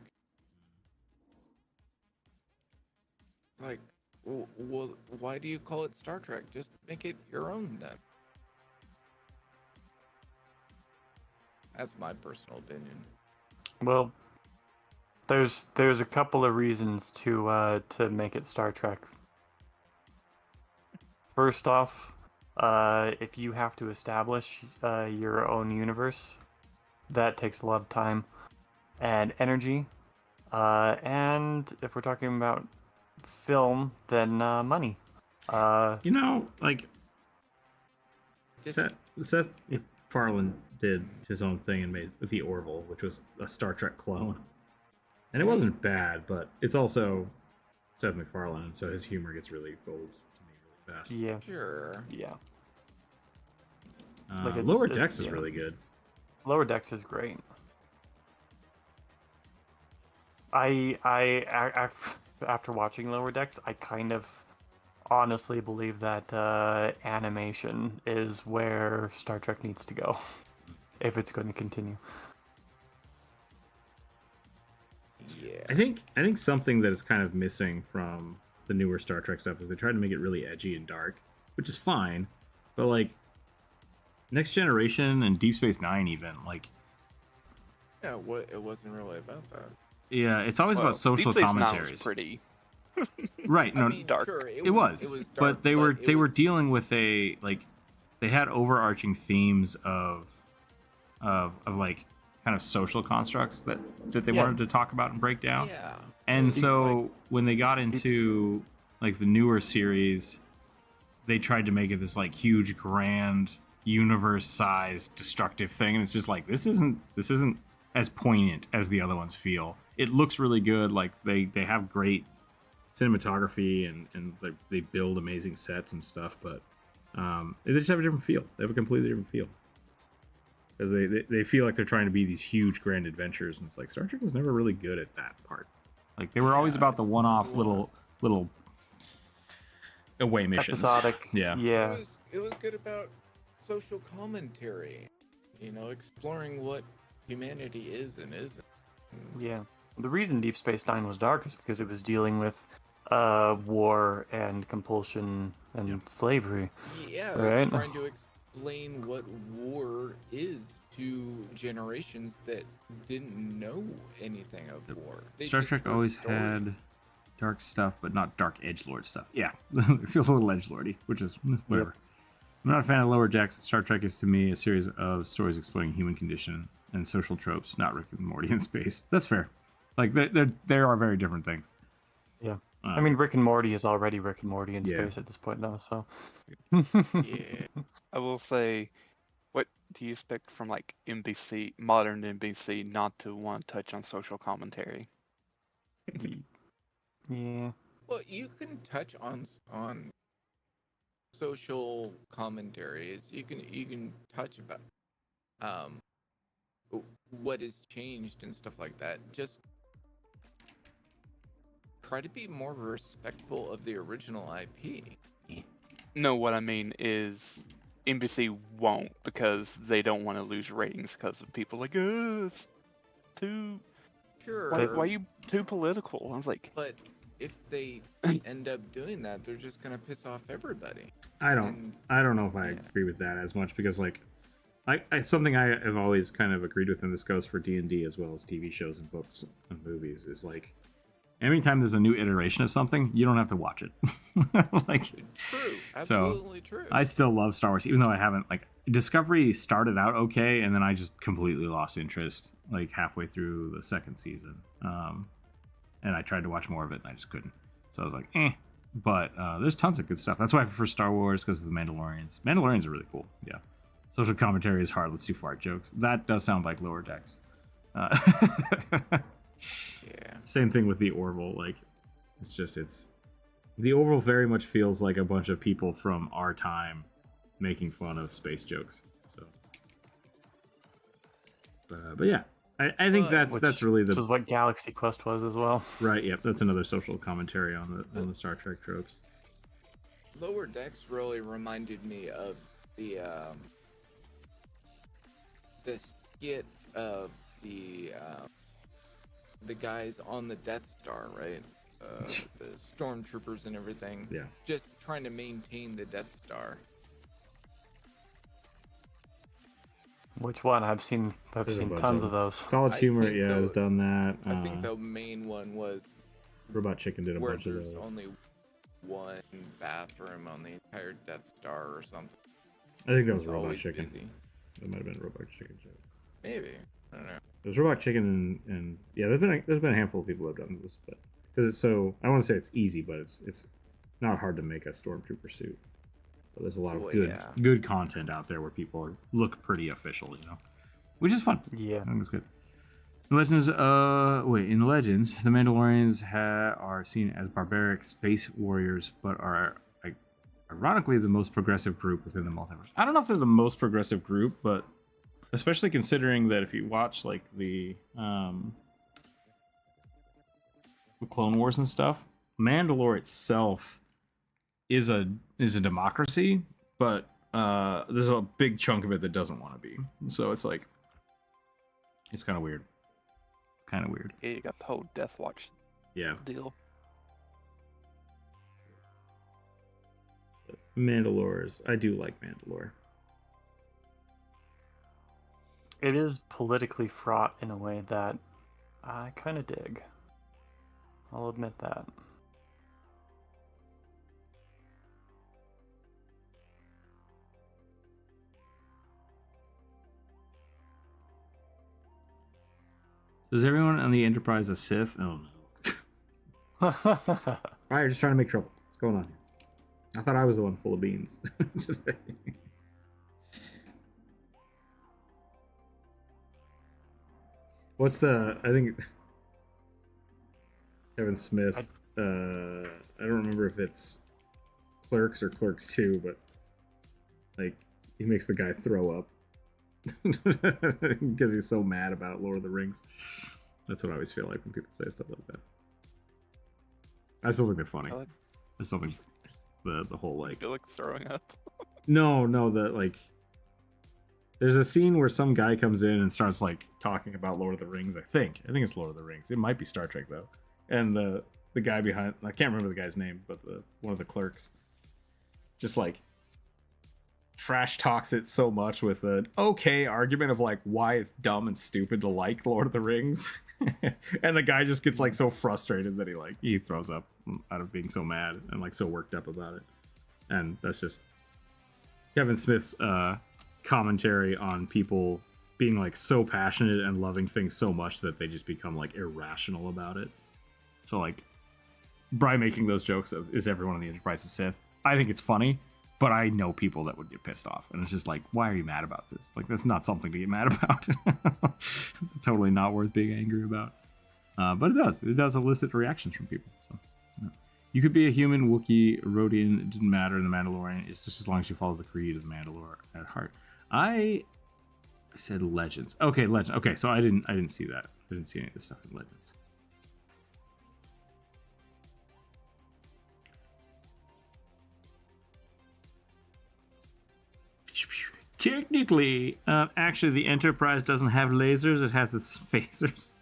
Like, well, why do you call it Star Trek? Just make it your own then. That's my personal opinion. Well, there's a couple of reasons to make it Star Trek. First off, if you have to establish your own universe, that takes a lot of time and energy. And if we're talking about film, then money. You know, like Seth MacFarlane did his own thing and made the Orville, which was a Star Trek clone, and it wasn't bad, but it's also Seth MacFarlane, so his humor gets really old to me really fast. Yeah. Sure. Yeah. Lower Decks is really good. Lower Decks is great. After watching Lower Decks, I kind of honestly believe that animation is where Star Trek needs to go if it's going to continue. Yeah. I think something that is kind of missing from the newer Star Trek stuff is they tried to make it really edgy and dark, which is fine, but like Next Generation and Deep Space Nine, even like, Yeah, it wasn't really about that. yeah, it's always about social Deep Space Nine commentaries. was pretty Right? No, I mean, dark. Sure, it was, dark, but they were it was- dealing with a like they had overarching themes of like kind of social constructs that they wanted to talk about and break down. Yeah. And It's so like- when they got into like the newer series, they tried to make it this like huge, grand, universe-sized, destructive thing, and it's just like this isn't as poignant as the other ones feel. It looks really good, like they have great cinematography and like they build amazing sets and stuff, but they just have a different feel. They have a completely different feel. Because they feel like they're trying to be these huge grand adventures, and it's like Star Trek was never really good at that part. Like they were always about the one-off little away missions. Episodic. Yeah. Yeah. It was good about social commentary, exploring what humanity is and isn't. Yeah. The reason Deep Space Nine was dark is because it was dealing with war and compulsion and slavery. Yeah, Right. trying to explain what war is to generations that didn't know anything of war. They Star just Trek heard always stories. had dark stuff, but not dark edgelord stuff. Yeah, it feels a little edgelordy, which is whatever. I'm not a fan of Lower Decks. Star Trek is to me a series of stories exploring human condition and social tropes, not Rick and Morty in space. That's fair. Like they are very different things. Yeah. I mean, Rick and Morty is already Rick and Morty in Yeah. space at this point now, so. Yeah. I will say, what do you expect from like NBC, modern NBC, not to want to touch on social commentary? Yeah. Well, you can touch on social commentaries. You can touch about what has changed and stuff like that. Just try to be more respectful of the original IP. No, what I mean is NBC won't, because they don't want to lose ratings because of people like, it's too, Sure. why are you too political? I was like, But if they end up doing that, they're just gonna piss off everybody. I don't know if I agree with that as much, because like something I have always kind of agreed with, and this goes for D&D as well as TV shows and books and movies, is like anytime there's a new iteration of something, you don't have to watch it. Like, True, absolutely true. I still love Star Wars, even though I haven't, like, Discovery started out okay, and then I just completely lost interest like halfway through the second season. And I tried to watch more of it, and I just couldn't. So I was like, eh. But there's tons of good stuff. That's why I prefer Star Wars, because of the Mandalorians. Mandalorians are really cool. Yeah. Social commentary is hard. Let's do fart jokes. That does sound like Lower Decks. Yeah. Same thing with the Orville. Like, the Orville very much feels like a bunch of people from our time making fun of space jokes. So, but yeah, I think that's really Which is what Galaxy Quest was as well. right. Yep, that's another social commentary on the Star Trek tropes. Lower Decks really reminded me of the skit of the guys on the Death Star, right? The stormtroopers and everything. Yeah. Just trying to maintain the Death Star. Which one? I've seen There's a bunch tons of of those. College Humor, think has done that. I think the main one was Robot Chicken did a where bunch of there's those. only one bathroom on the entire Death Star or something. I think that was It's Robot always Chicken. busy. That might have been a Robot Chicken joke. Maybe. I don't know. There's Robot Chicken and yeah, there's been a handful of people who have done this, but because it's so, I don't want to say it's easy, but it's not hard to make a stormtrooper suit. So there's a lot of good content out there where people look pretty official, you know, which is fun. Yeah, I think it's good. In Legends, in Legends, the Mandalorians are seen as barbaric space warriors, but are ironically the most progressive group within the multiverse. I don't know if they're the most progressive group, but especially considering that if you watch like the Clone Wars and stuff, Mandalore itself is a democracy, but there's a big chunk of it that doesn't want to be. So it's like, it's kind of weird. It's kind of weird. yeah, you got the whole Death Watch Yeah. deal. Mandalores. I do like Mandalore. it is politically fraught in a way that I kind of dig. I'll admit that. So is everyone on the Enterprise a Sith? Oh no. Alright, you're just trying to make trouble. What's going on here? I thought I was the one full of beans. Just What's the, I think Kevin Smith, I don't remember if it's Clerks or Clerks 2, but like he makes the guy throw up because he's so mad about Lord of the Rings. That's what I always feel like when people say stuff like that. I still think they're funny. I still think the whole like, I feel like throwing up. no, the like, there's a scene where some guy comes in and starts like talking about Lord of the Rings. I think it's Lord of the Rings. It might be Star Trek though. And the guy behind, I can't remember the guy's name, but one of the clerks just like trash talks it so much with an okay argument of like why it's dumb and stupid to like Lord of the Rings. And the guy just gets like so frustrated that he throws up out of being so mad and like so worked up about it. And that's just Kevin Smith's commentary on people being like so passionate and loving things so much that they just become like irrational about it. So like Brian making those jokes of is everyone on the Enterprise a Sith? I think it's funny, but I know people that would get pissed off, and it's just like, why are you mad about this? Like, that's not something to get mad about. This is totally not worth being angry about. But it does elicit reactions from people. So, yeah. You could be a human, Wookiee, Rhodian, it didn't matter in the Mandalorian. It's just as long as you follow the creed of the Mandalore at heart. I said Legends. Okay, Legends. Okay, so I didn't see that. I didn't see any of this stuff in Legends. Technically, actually, the Enterprise doesn't have lasers. It has its phasers.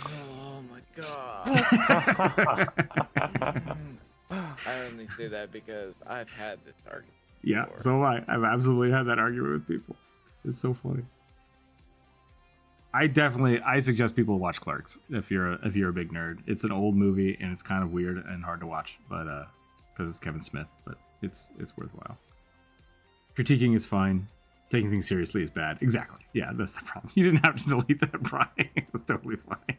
Oh my god. I only say that because I've had this argument. Yeah, before. so have I. I've absolutely had that argument with people. It's so funny. I suggest people watch Clerks if you're a big nerd. It's an old movie and it's kind of weird and hard to watch, but because it's Kevin Smith, but it's worthwhile. Critiquing is fine. Taking things seriously is bad. Exactly. Yeah, that's the problem. You didn't have to delete that, Brian. It was totally fine.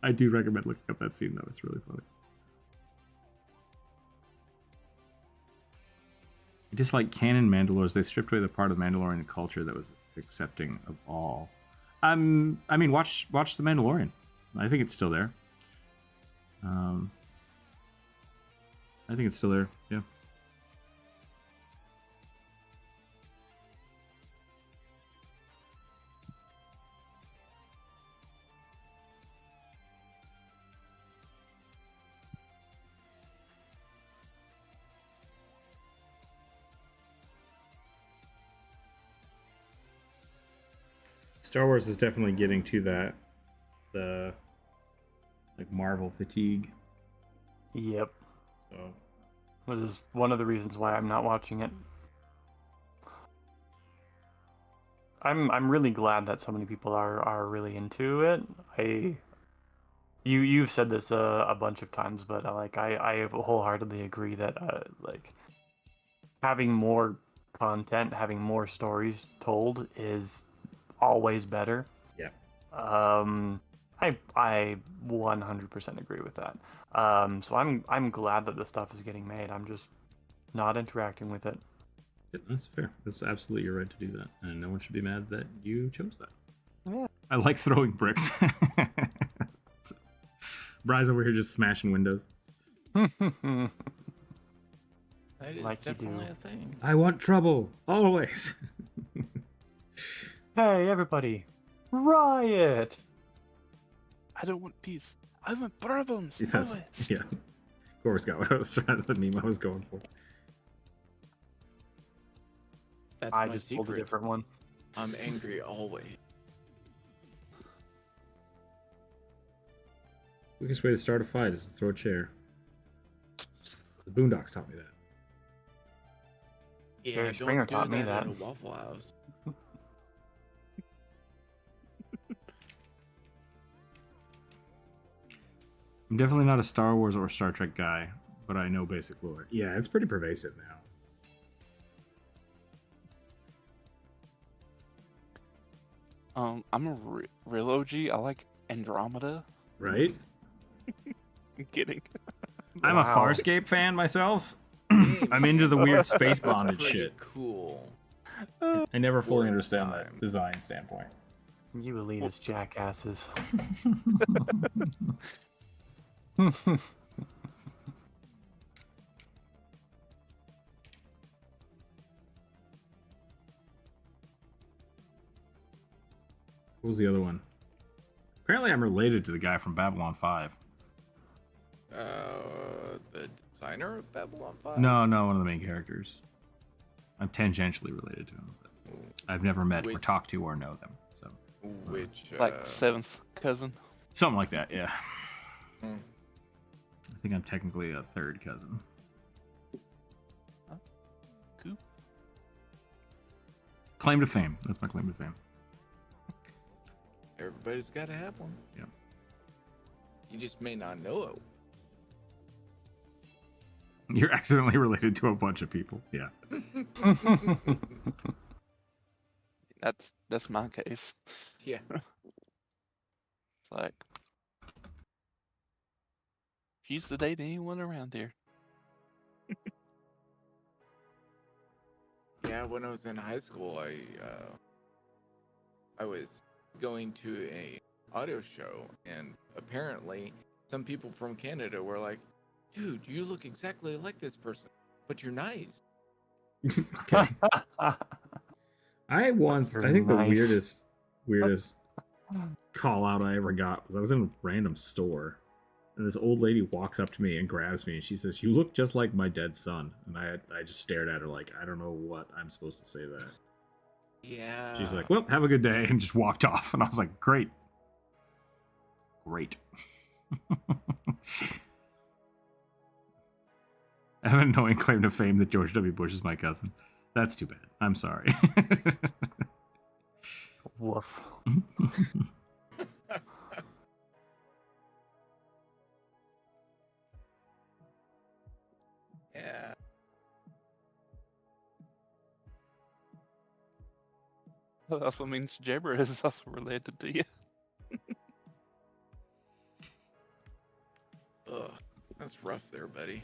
I do recommend looking up that scene, though. It's really funny. Just like canon Mandalores, they stripped away the part of Mandalorian culture that was accepting of all. I mean, watch The Mandalorian. I think it's still there. I think it's still there. Yeah. Star Wars is definitely getting to the like Marvel fatigue. Yep. So Which is one of the reasons why I'm not watching it. I'm really glad that so many people are really into it. You've said this a bunch of times, but I wholeheartedly agree that like having more content, having more stories told is always better. yeah. I 100% agree with that. So I'm glad that the stuff is getting made. I'm just not interacting with it. Yeah, that's fair. That's absolutely your right to do that, and no one should be mad that you chose that. Yeah. I like throwing bricks. Bry's over here just smashing windows. That is Like you definitely do. a thing. I want trouble always. Hey everybody, riot! I don't want peace. I want problems. Yes, always. yeah. Of course, got what I was trying. The meme I was going for. That's I my just pulled a secret. different one. I'm angry always. Quickest way to start a fight is to throw a chair. The Boondocks taught me that. Yeah, Jerry don't Springer do taught me that that. at a Waffle House. I'm definitely not a Star Wars or Star Trek guy, but I know basic lore. Yeah, it's pretty pervasive now. I'm a real OG. I like Andromeda. Right? I'm kidding. I'm a Wow. Farscape fan myself. Hey, I'm into the man, weird that's space bondage pretty shit. Cool. I never fully Worth understand time. that design standpoint. You elitist jackasses. What was the other one? Apparently I'm related to the guy from Babylon 5. The designer of Babylon 5? No, one of the main characters. I'm tangentially related to him, but I've never met or Wait. talked to or know them. So Which, Like seventh cousin. something like that, yeah. Hmm. I think I'm technically a third cousin. Claim to fame. That's my claim to fame. Everybody's got to have one. Yeah. You just may not know it. You're accidentally related to a bunch of people. Yeah. That's my case. Yeah. It's like she's the date anyone around here. Yeah, when I was in high school, I was going to a audio show, and apparently some people from Canada were like, "Dude, you look exactly like this person, but you're nice." Okay. I think the weirdest call out I ever got was I was in a random store, and this old lady walks up to me and grabs me, and she says, "You look just like my dead son." And I just stared at her like, I don't know what I'm supposed to say to that. Yeah. She's like, "Well, have a good day," and just walked off. And I was like, great. I have a knowing claim to fame that George W. Bush is my cousin. That's too bad. I'm sorry. Woof. Yeah. That also means Jabber is also related to you. Ugh, that's rough there, buddy.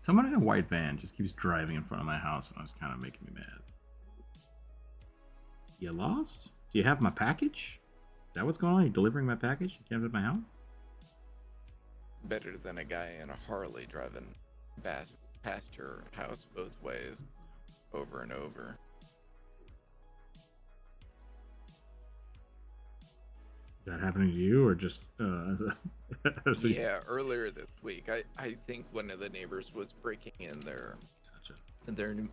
Someone in a white van just keeps driving in front of my house, and it's kind of making me mad. You lost? Do you have my package? Is that what's going on? You delivering my package? You can't have it at my house? Better than a guy in a Harley driving past your house both ways over and over. Is that happening to you, or just as a Yeah, earlier this week, I think one of the neighbors was breaking in their Gotcha.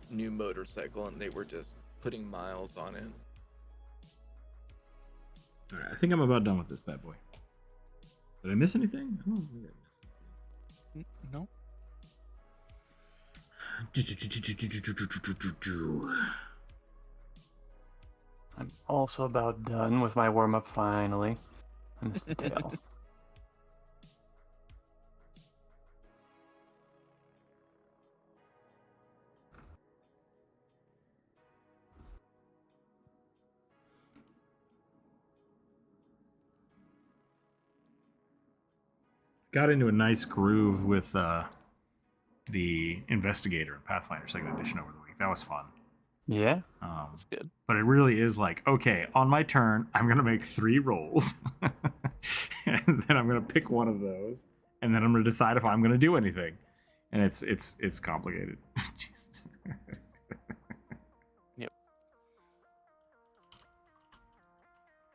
new motorcycle, and they were just putting miles on it. All right, I think I'm about done with this bad boy. Did I miss anything? I don't think I missed No. anything. I'm also about done with my warm-up finally. I missed the tail. Got into a nice groove with the investigator in Pathfinder 2nd Edition over the week. That was fun. Yeah? That's good. But it really is like, okay, on my turn, I'm going to make 3 rolls. And then I'm going to pick one of those. And then I'm going to decide if I'm going to do anything. And it's complicated. Jesus. Yep.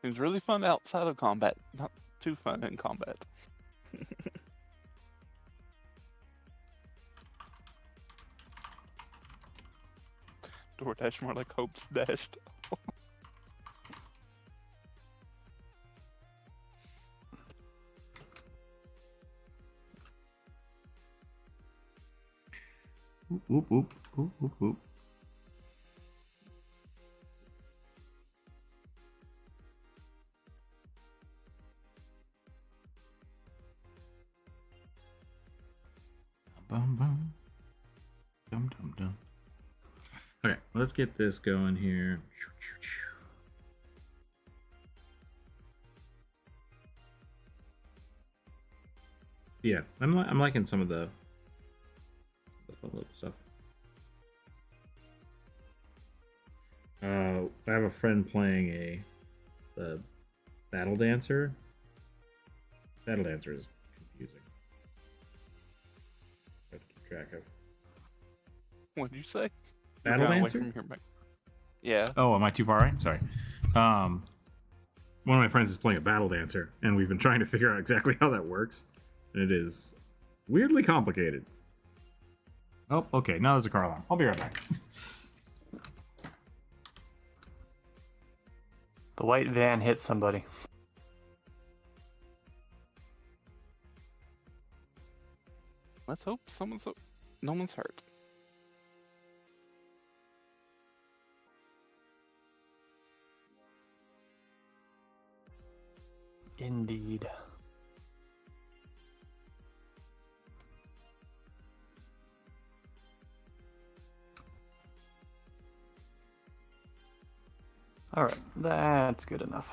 It's really fun outside of combat. Not too fun in combat. DoorDash more like Hope's dashed. Oop, oop, oop, oop, oop, oop. Bum, bum. Dum, dum, dum. Okay, let's get this going here. Yeah, I'm liking some of the fun little stuff. I have a friend playing the Battle Dancer. Battle Dancer is confusing. I have to keep track of. What did you say? Battle You're kinda away Dancer? from your mic. Yeah. Oh, am I too far away? Sorry. One of my friends is playing a Battle Dancer, and we've been trying to figure out exactly how that works. And it is weirdly complicated. Oh, okay. Now there's a car alarm. I'll be right back. The white van hit somebody. Let's hope someone's No one's hurt. Indeed. All right, that's good enough.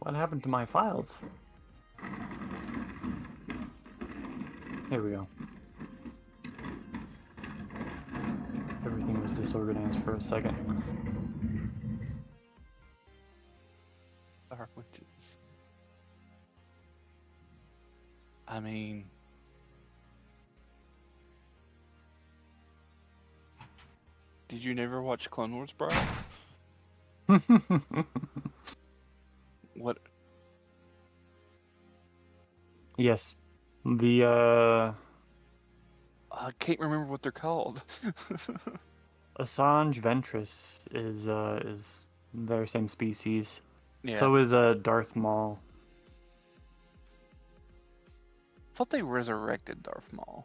What happened to my files? Here we go. Everything was disorganized for a second. Dark witches. I mean, did you never watch Clone Wars, bro? What? Yes. The I can't remember what they're called. Assange Ventress is their same species. Yeah. So is Darth Maul. I thought they resurrected Darth Maul.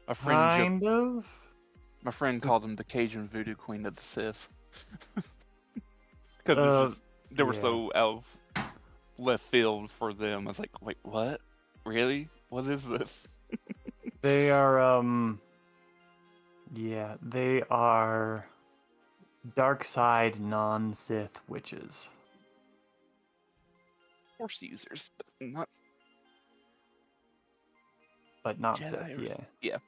My friend, Kind of. my friend called him the Cajun Voodoo Queen of the Sith. Because they were yeah. so out of left field for them. I was like, wait, what? Really? What is this? They are yeah, they are dark side non-Sith witches. Force users, but not Sith, Jedi. yeah. Yeah.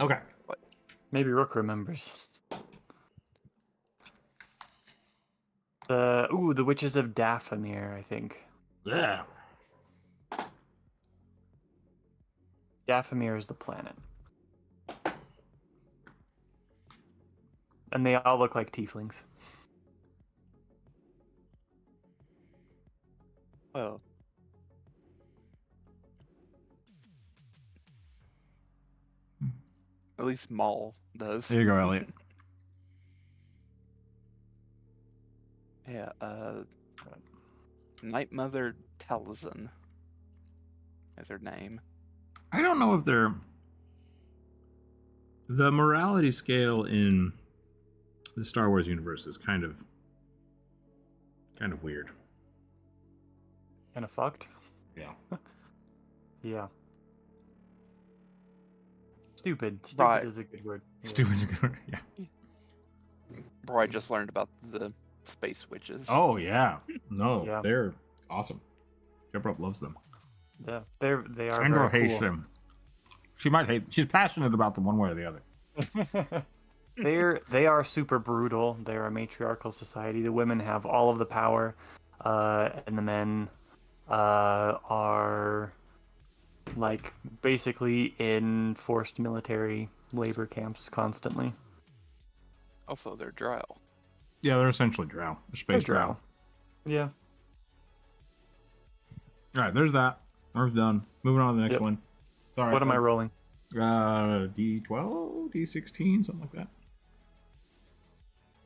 Okay. Maybe Rook remembers. The Witches of Dathomir, I think. Yeah. Dathomir is the planet. And they all look like tieflings. Well. At least Maul does. There you go, Elliot. Yeah, Night Mother Talzin is her name. I don't know if they're... The morality scale in the Star Wars universe is kind of weird. Kind of fucked. Yeah. Yeah. Stupid. Stupid Right. is a good word. Yeah. Stupid's a good word. Yeah. Bro, I just learned about the space witches. Oh, yeah. No, Yeah. they're awesome. Jebrop loves them. Yeah, they are Andor very hates cool. them. She might hate... She's passionate about them one way or the other. They are super brutal. They're a matriarchal society. The women have all of the power, and the men are like basically in forced military labor camps constantly. Also, they're drow. Yeah, they're essentially drow. They're space They're drow. Yeah. All right, there's that. We're done. Moving on to the next Yep. one. Sorry. What am I rolling? D12, D16, something like that.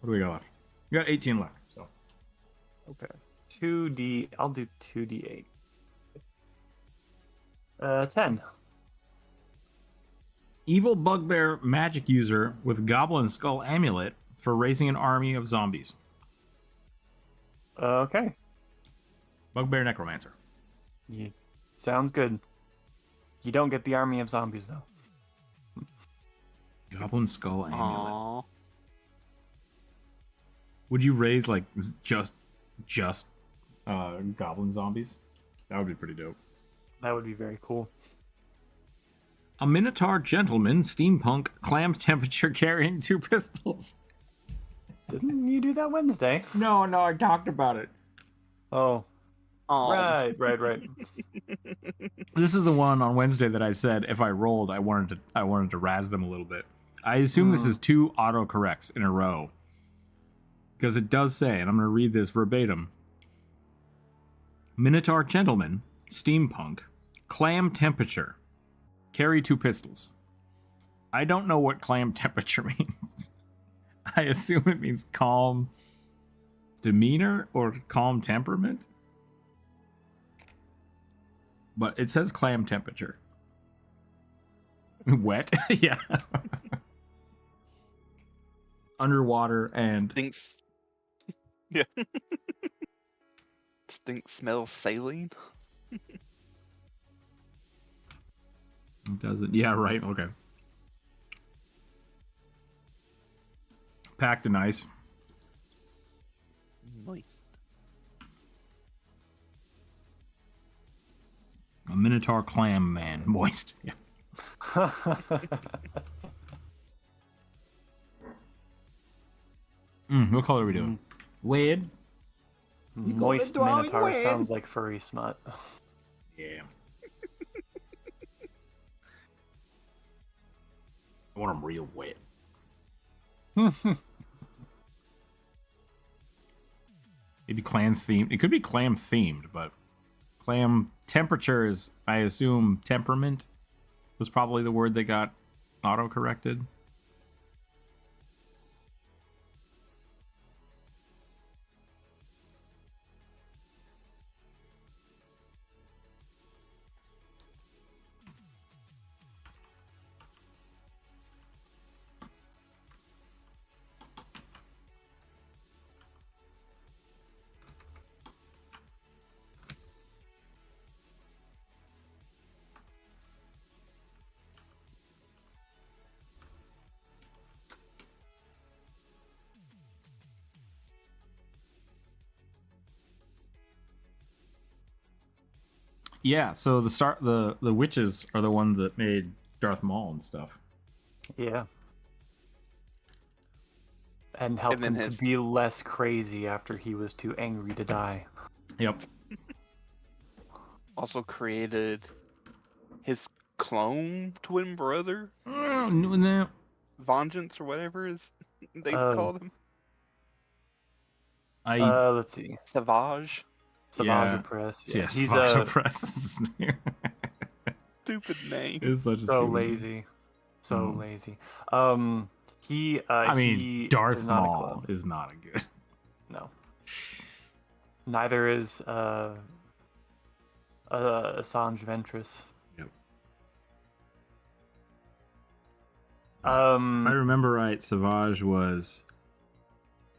What do we got left? We got 18 left. So Okay. 2D. I'll do 2D8. 10. evil bugbear magic user with goblin skull amulet for raising an army of zombies. Okay. Bugbear necromancer. Yeah. Sounds good. You don't get the army of zombies though. Goblin skull amulet. Aww. Would you raise like just goblin zombies? That would be pretty dope. That would be very cool. A Minotaur gentleman, steampunk, clam temperature carrying 2 pistols. Didn't you do that Wednesday? No, I talked about it. Oh. Aww. Right. This is the one on Wednesday that I said if I rolled, I wanted to razz them a little bit. I assume this is 2 autocorrects in a row. Because it does say, and I'm going to read this verbatim. Minotaur gentleman, steampunk, clam temperature, carry 2 pistols. I don't know what clam temperature means. I assume it means calm demeanor or calm temperament. But it says clam temperature. Wet? Yeah. Underwater and... Stinks. Yeah. Smells saline. It doesn't. Yeah, right. Okay. Packed in ice. Moist. A Minotaur clam man. Moist. Yeah. What color are we doing? Wade? Moist Minotaur sounds like furry smut. Yeah. I want them real wet. Maybe clam themed. It could be clam themed, but clam temperature is, I assume, temperament was probably the word that got auto-corrected. Yeah, so the witches are the ones that made Darth Maul and stuff. Yeah. And helped him to be less crazy after he was too angry to die. Yep. Also created his clone twin brother, No. Vengeance or whatever is they called him. Let's see. Savage. Savage Press. Yeah. Yes, He's Savage Press is his name. Stupid name. It's such a so stupid lazy. name. So lazy. Darth Maul is not a good. No. Neither is Assange Ventress. Yep. If Um, I remember right, Savage was.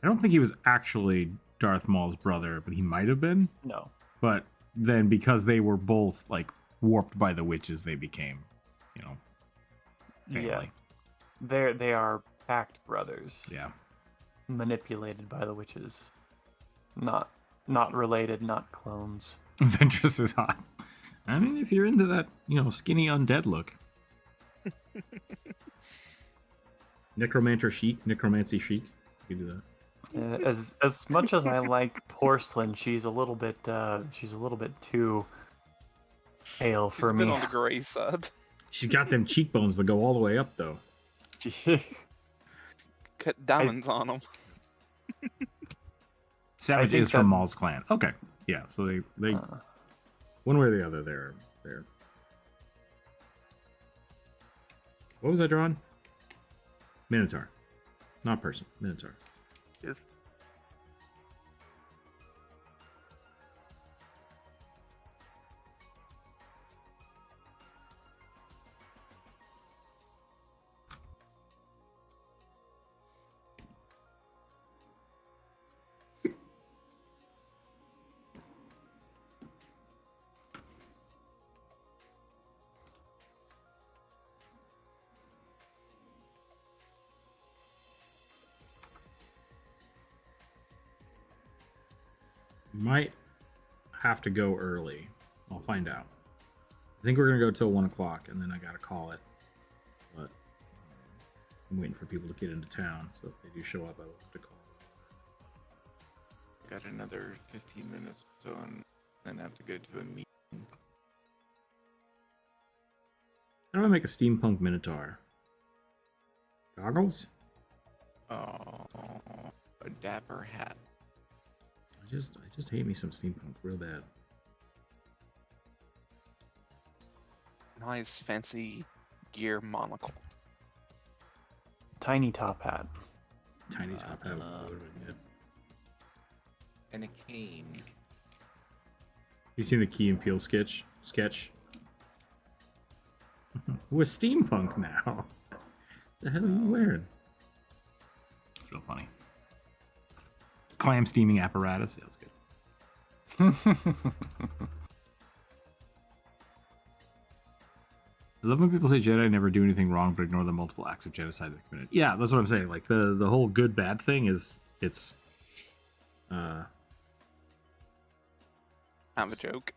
I don't think he was actually Darth Maul's brother, but he might have been. No. But then, because they were both like warped by the witches, they became, family. Yeah. They are pact brothers. Yeah. Manipulated by the witches. Not related, not clones. Ventress is hot. I mean, if you're into that, skinny undead look. Necromancy chic. You do that. As much as I like porcelain, she's a little bit too pale for She's me. been on the gray side. She's got them cheekbones that go all the way up, though. Cut diamonds on them. Savage is from Maul's clan. Okay, yeah. So they one way or the other, they're. What was I drawing? Minotaur, not person. Minotaur. Yes. Might have to go early. I'll find out. I think we're gonna go till 1 o'clock, and then I gotta call it. But I'm waiting for people to get into town, so if they do show up, I will have to call. Got another 15 minutes or so, and then I have to go to a meeting. How do I make a steampunk minotaur? Goggles? Oh, a dapper hat. I just hate me some steampunk real bad. Nice fancy gear monocle. Tiny top hat. Tiny top hat would have been good. And a cane. You seen the Key and Peele sketch? We're steampunk now. The hell are you wearing? It's real funny. Clam steaming apparatus. Yeah, that's good. I love when people say Jedi never do anything wrong but ignore the multiple acts of genocide they committed. Yeah, that's what I'm saying. Like the whole good bad thing is Kind of a joke.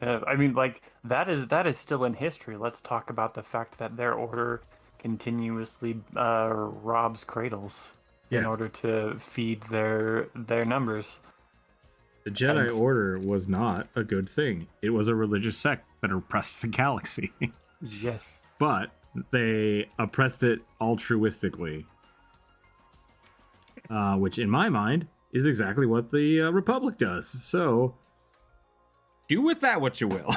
I mean, like that is still in history. Let's talk about the fact that their order continuously robs cradles in order to feed their numbers. The Jedi Order was not a good thing. It was a religious sect that oppressed the galaxy. Yes. But they oppressed it altruistically. Which, in my mind, is exactly what the Republic does. So, do with that what you will.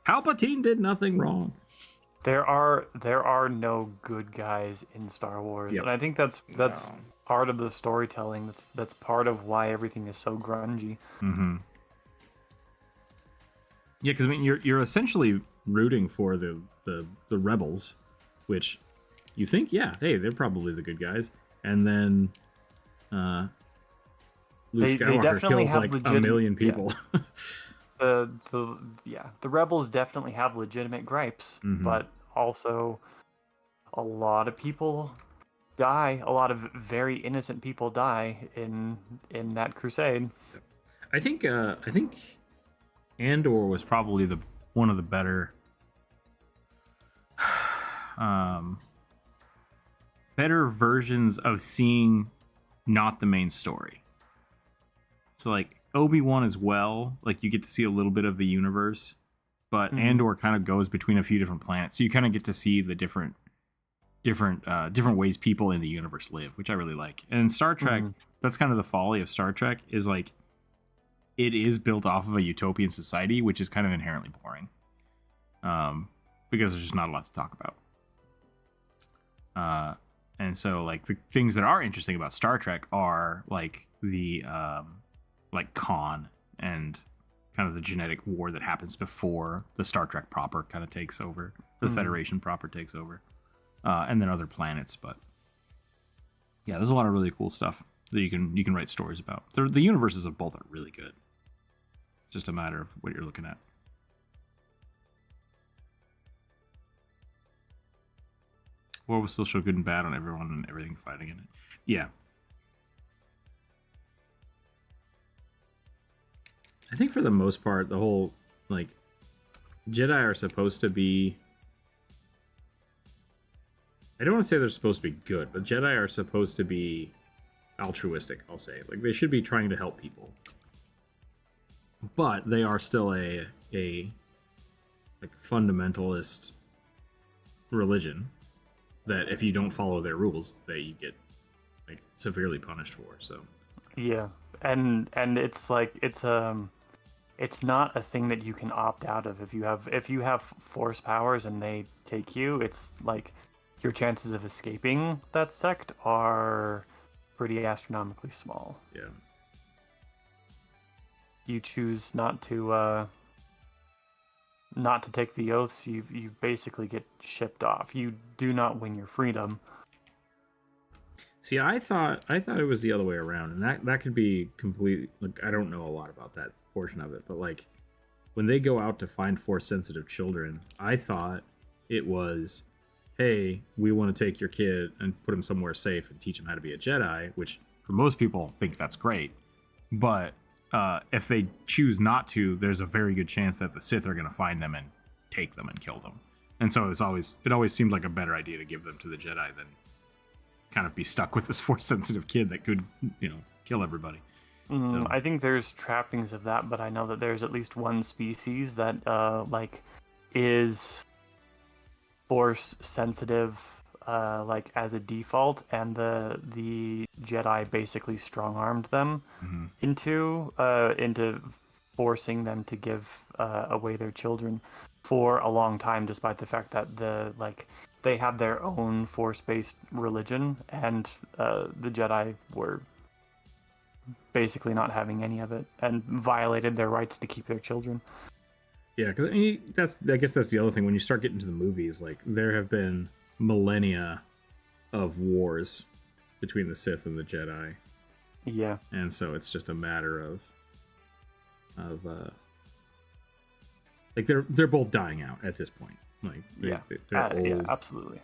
Palpatine did nothing wrong. There are no good guys in Star Wars, Yep. and I think that's No. part of the storytelling. That's part of why everything is so grungy. Mm-hmm. Yeah, because I mean, you're essentially rooting for the rebels, which you think, yeah, hey, they're probably the good guys, and then Luke They Skywalker definitely kills have like a legit- million people. The rebels definitely have legitimate gripes, Mhm. but also a lot of people die. A lot of very innocent people die in that crusade. I think Andor was probably one of the better better versions of seeing not the main story. So like Obi-Wan as well, like you get to see a little bit of the universe, but Andor kind of goes between a few different planets. So you kind of get to see the different ways people in the universe live, which I really like. And Star Trek, that's kind of the folly of Star Trek, is like it is built off of a utopian society, which is kind of inherently boring. Because there's just not a lot to talk about. And so like the things that are interesting about Star Trek are like the like Khan and kind of the genetic war that happens before the Star Trek proper kind of takes over, the Federation proper takes over, and then other planets. But yeah, there's a lot of really cool stuff that you can write stories about. The universes of both are really good. It's just a matter of what you're looking at. War will still show good and bad on everyone and everything fighting in it. Yeah. I think for the most part, the whole, like, Jedi are supposed to be... I don't want to say they're supposed to be good, but Jedi are supposed to be altruistic, I'll say. Like, they should be trying to help people. But they are still a like, fundamentalist religion that if you don't follow their rules, you get, like, severely punished for, so... Yeah, and it's like it's not a thing that you can opt out of. If you have force powers and they take you, it's like your chances of escaping that sect are pretty astronomically small. Yeah. You choose not to take the oaths, you basically get shipped off. You do not win your freedom. See, I thought it was the other way around, and that could be completely, like, I don't know a lot about that portion of it, but like when they go out to find force-sensitive children, I thought it was, hey, we want to take your kid and put him somewhere safe and teach him how to be a Jedi, which for most people think that's great, but if they choose not to, there's a very good chance that the Sith are going to find them and take them and kill them. And so it always seemed like a better idea to give them to the Jedi than kind of be stuck with this force-sensitive kid that could, kill everybody. So. I think there's trappings of that, but I know that there's at least one species that is Force sensitive, like as a default, and the Jedi basically strong armed them Mhm. into forcing them to give away their children for a long time, despite the fact that they had their own Force-based religion, and the Jedi were basically not having any of it and violated their rights to keep their children. Yeah, because I guess that's the other thing. When you start getting to the movies, like there have been millennia of wars between the Sith and the Jedi, Yeah, and so it's just a matter of like they're both dying out at this point. Like they're old, yeah, absolutely.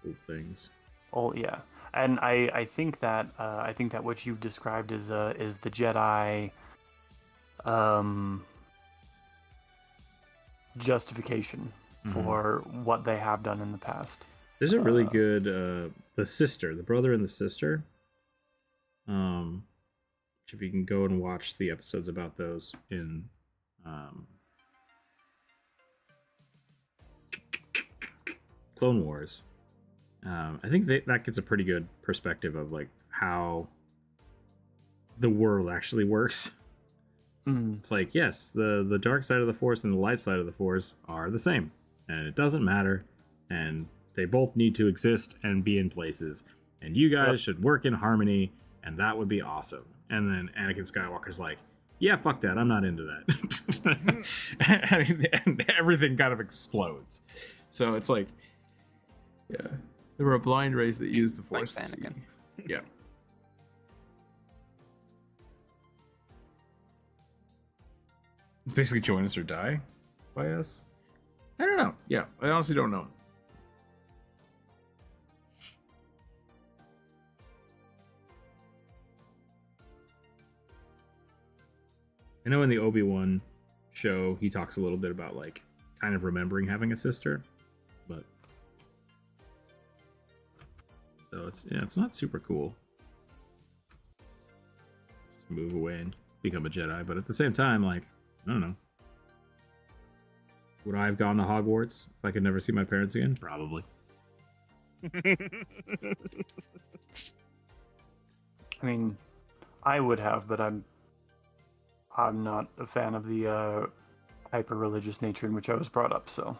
old things. Oh yeah, and I think that what you've described is the Jedi justification for what they have done in the past. There's a really good the brother and the sister. If you can go and watch the episodes about those in Clone Wars. I think that gets a pretty good perspective of like how the world actually works. It's like, yes, the dark side of the Force and the light side of the Force are the same, and it doesn't matter, and they both need to exist and be in places, and you guys should work in harmony, and that would be awesome. And then Anakin Skywalker's like, yeah, fuck that, I'm not into that. And everything kind of explodes. So it's like, yeah, there were a blind race that used the Force to see. Yeah. Basically join us or die by us. I don't know. Yeah, I honestly don't know. I know in the Obi-Wan show he talks a little bit about like kind of remembering having a sister, but so it's not super cool. Just move away and become a Jedi, but at the same time, like, I don't know. Would I have gone to Hogwarts if I could never see my parents again? Probably. I mean, I would have, but I'm not a fan of the hyper-religious nature in which I was brought up, so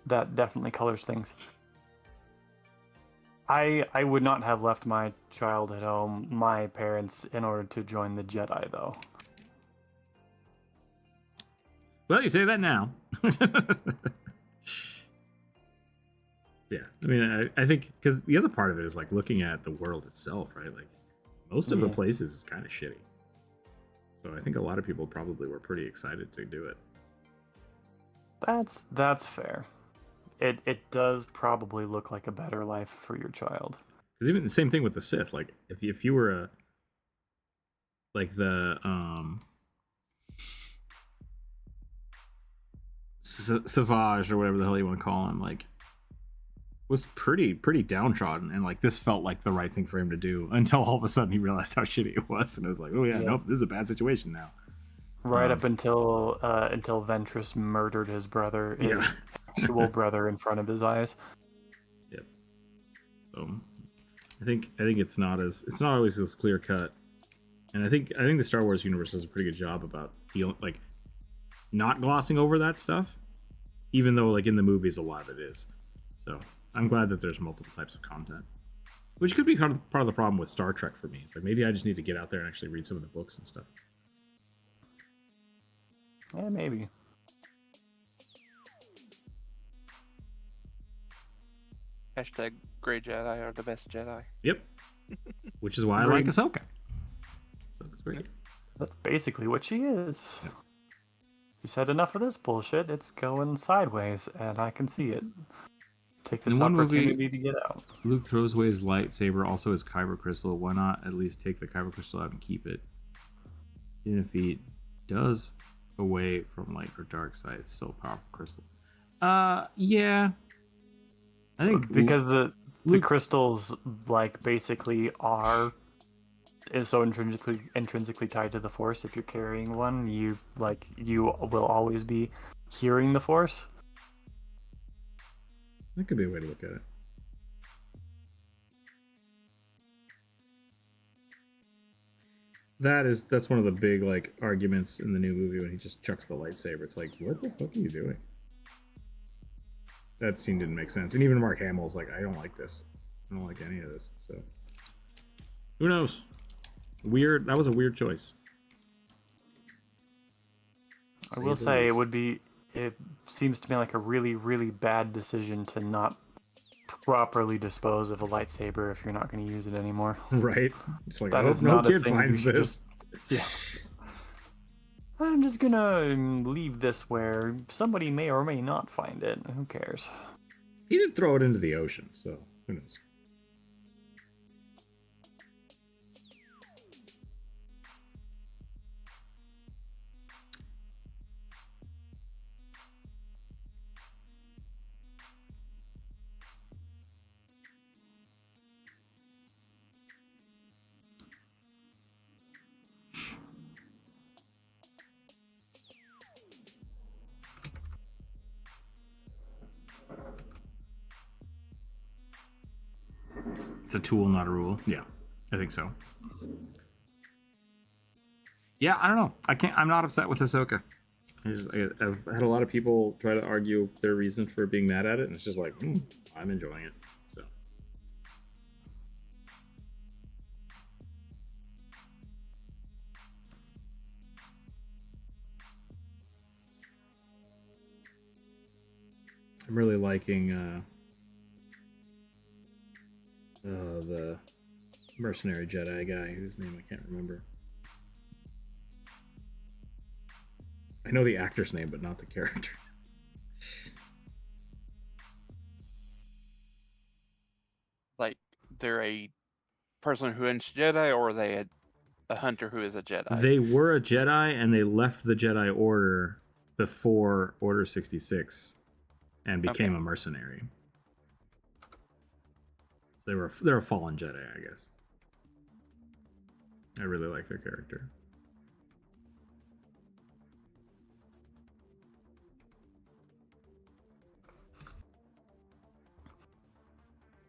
that definitely colors things. I would not have left my child at home, my parents, in order to join the Jedi, though. Well, you say that now. Yeah, I mean, I think because the other part of it is like looking at the world itself, right? Like most of the places is kind of shitty. So I think a lot of people probably were pretty excited to do it. That's fair. It does probably look like a better life for your child. Because even the same thing with the Sith, like if you were the Savage or whatever the hell you want to call him, like was pretty downtrodden, and like this felt like the right thing for him to do until all of a sudden he realized how shitty it was, and it was like, oh yeah, nope, this is a bad situation now. Right up until Ventress murdered his brother, his actual brother, in front of his eyes. Yep. So I think it's not always as clear cut, and I think the Star Wars universe does a pretty good job about not glossing over that stuff, even though like in the movies a lot of it is. So I'm glad that there's multiple types of content, which could be part of the problem with Star Trek for me. It's like maybe I just need to get out there and actually read some of the books and stuff. Yeah, maybe. Hashtag Grey Jedi are the best Jedi. Yep. Which is why I like Ahsoka. Ahsoka's great. That's basically what she is. Yep. You said enough of this bullshit. It's going sideways, and I can see it. Take this In one opportunity movie, to get out. Luke throws away his lightsaber, also his kyber crystal. Why not at least take the kyber crystal out and keep it? Even if he does away from light or dark side, it's still a powerful crystal. Yeah. I think because the crystals like basically is so intrinsically tied to the Force. If you're carrying one, you will always be hearing the Force. That could be a way to look at it. That's one of the big like arguments in the new movie when he just chucks the lightsaber. It's like, what the fuck are you doing? That scene didn't make sense. And even Mark Hamill's like, I don't like this. I don't like any of this. So who knows? Weird. That was a weird choice. I will say it seems to me like a really, really bad decision to not properly dispose of a lightsaber if you're not going to use it anymore. Right? It's like, That I is hope no not a kid thing finds you should this. Yeah. I'm just gonna leave this where somebody may or may not find it. Who cares? He did throw it into the ocean, so who knows? It's a tool, not a rule. Yeah, I think so. Yeah, I don't know. I'm not upset with Ahsoka. I've had a lot of people try to argue their reason for being mad at it, and it's just like, I'm enjoying it. So. I'm really liking the mercenary Jedi guy whose name I can't remember. I know the actor's name, but not the character. Like, they're a person who is Jedi, or are they a hunter who is a Jedi? They were a Jedi, and they left the Jedi Order before Order 66 and became a mercenary. They're a fallen Jedi, I guess. I really like their character.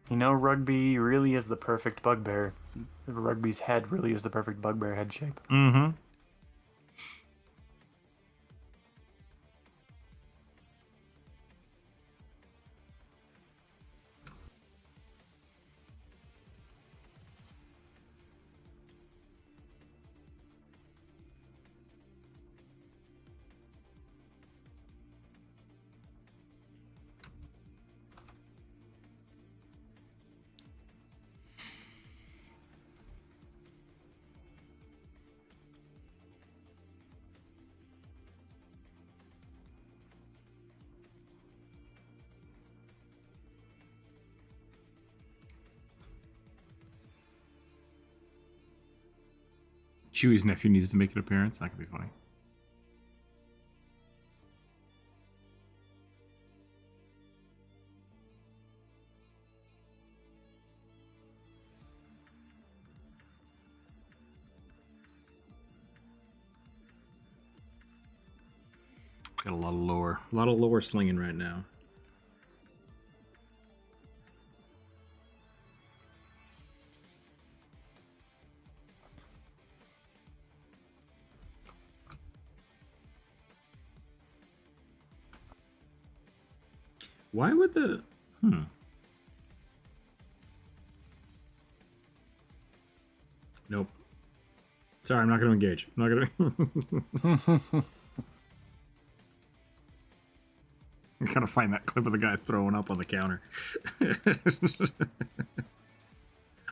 You know, Rugby really is the perfect bugbear. Rugby's head really is the perfect bugbear head shape. Mm-hmm. Chewie's nephew needs to make an appearance. That could be funny. Got a lot of lore slinging right now. Why would the... Nope. Sorry, I'm not going to engage. I'm not going to... I gotta find that clip of the guy throwing up on the counter.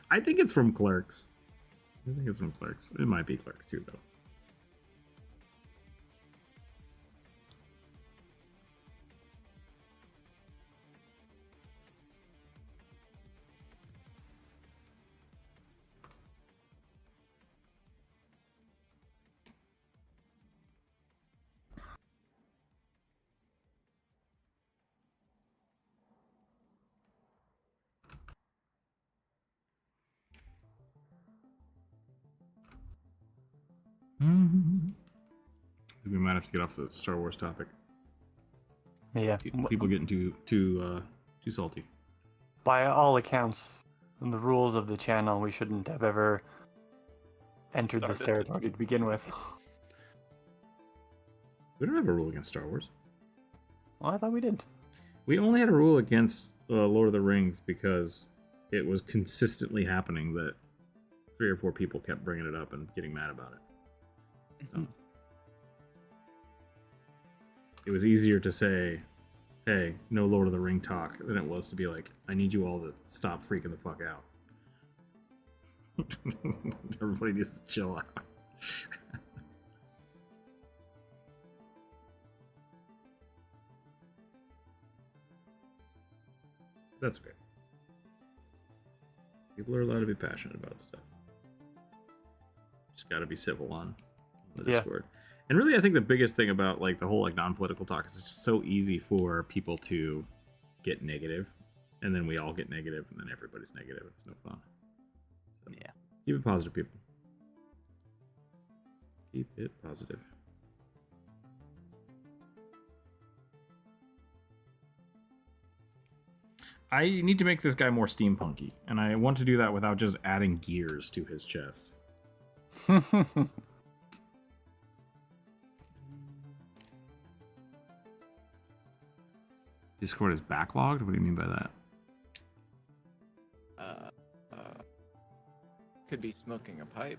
I think it's from Clerks. It might be Clerks too, though. We might have to get off the Star Wars topic. Yeah. People getting too Too salty. By all accounts, in the rules of the channel, we shouldn't have ever entered this Started. territory to begin with. We don't have a rule against Star Wars. Well, I thought we did. We only had a rule against Lord of the Rings because it was consistently happening that 3 or 4 people kept bringing it up and getting mad about it. So, it was easier to say, hey, no Lord of the Ring talk, than it was to be like, I need you all to stop freaking the fuck out. Everybody needs to chill out. That's okay. People are allowed to be passionate about stuff. Just gotta be civil on the Discord. And really, I think the biggest thing about like the whole like non-political talk is it's just so easy for people to get negative, and then we all get negative, and then everybody's negative. It's no fun. So, Yeah. Keep it positive, people. Keep it positive. I need to make this guy more steampunky, and I want to do that without just adding gears to his chest. Discord is backlogged? What do you mean by that? Could be smoking a pipe.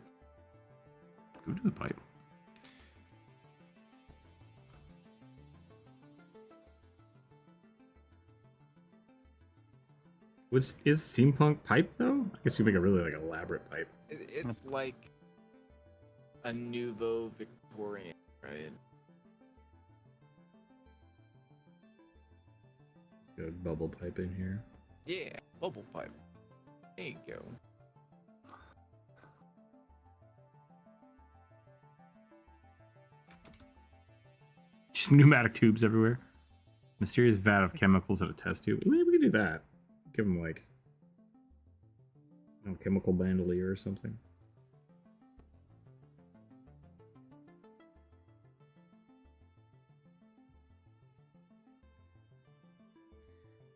Go to the pipe. Is steampunk pipe though? I guess you make a really like elaborate pipe. It's like a nouveau Victorian, right? Good bubble pipe in here. Yeah, bubble pipe. There you go. Just pneumatic tubes everywhere. Mysterious vat of chemicals in a test tube. Maybe we could do that. Give him like a chemical bandolier or something.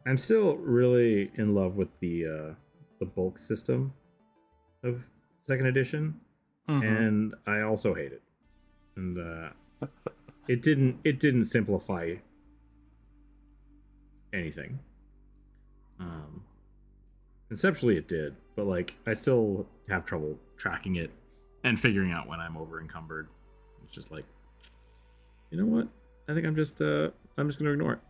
I'm still really in love with the bulk system of second edition, and I also hate it. And it didn't simplify anything. Conceptually it did, but like I still have trouble tracking it and figuring out when I'm over encumbered. It's just like, you know what? I think I'm just gonna ignore it.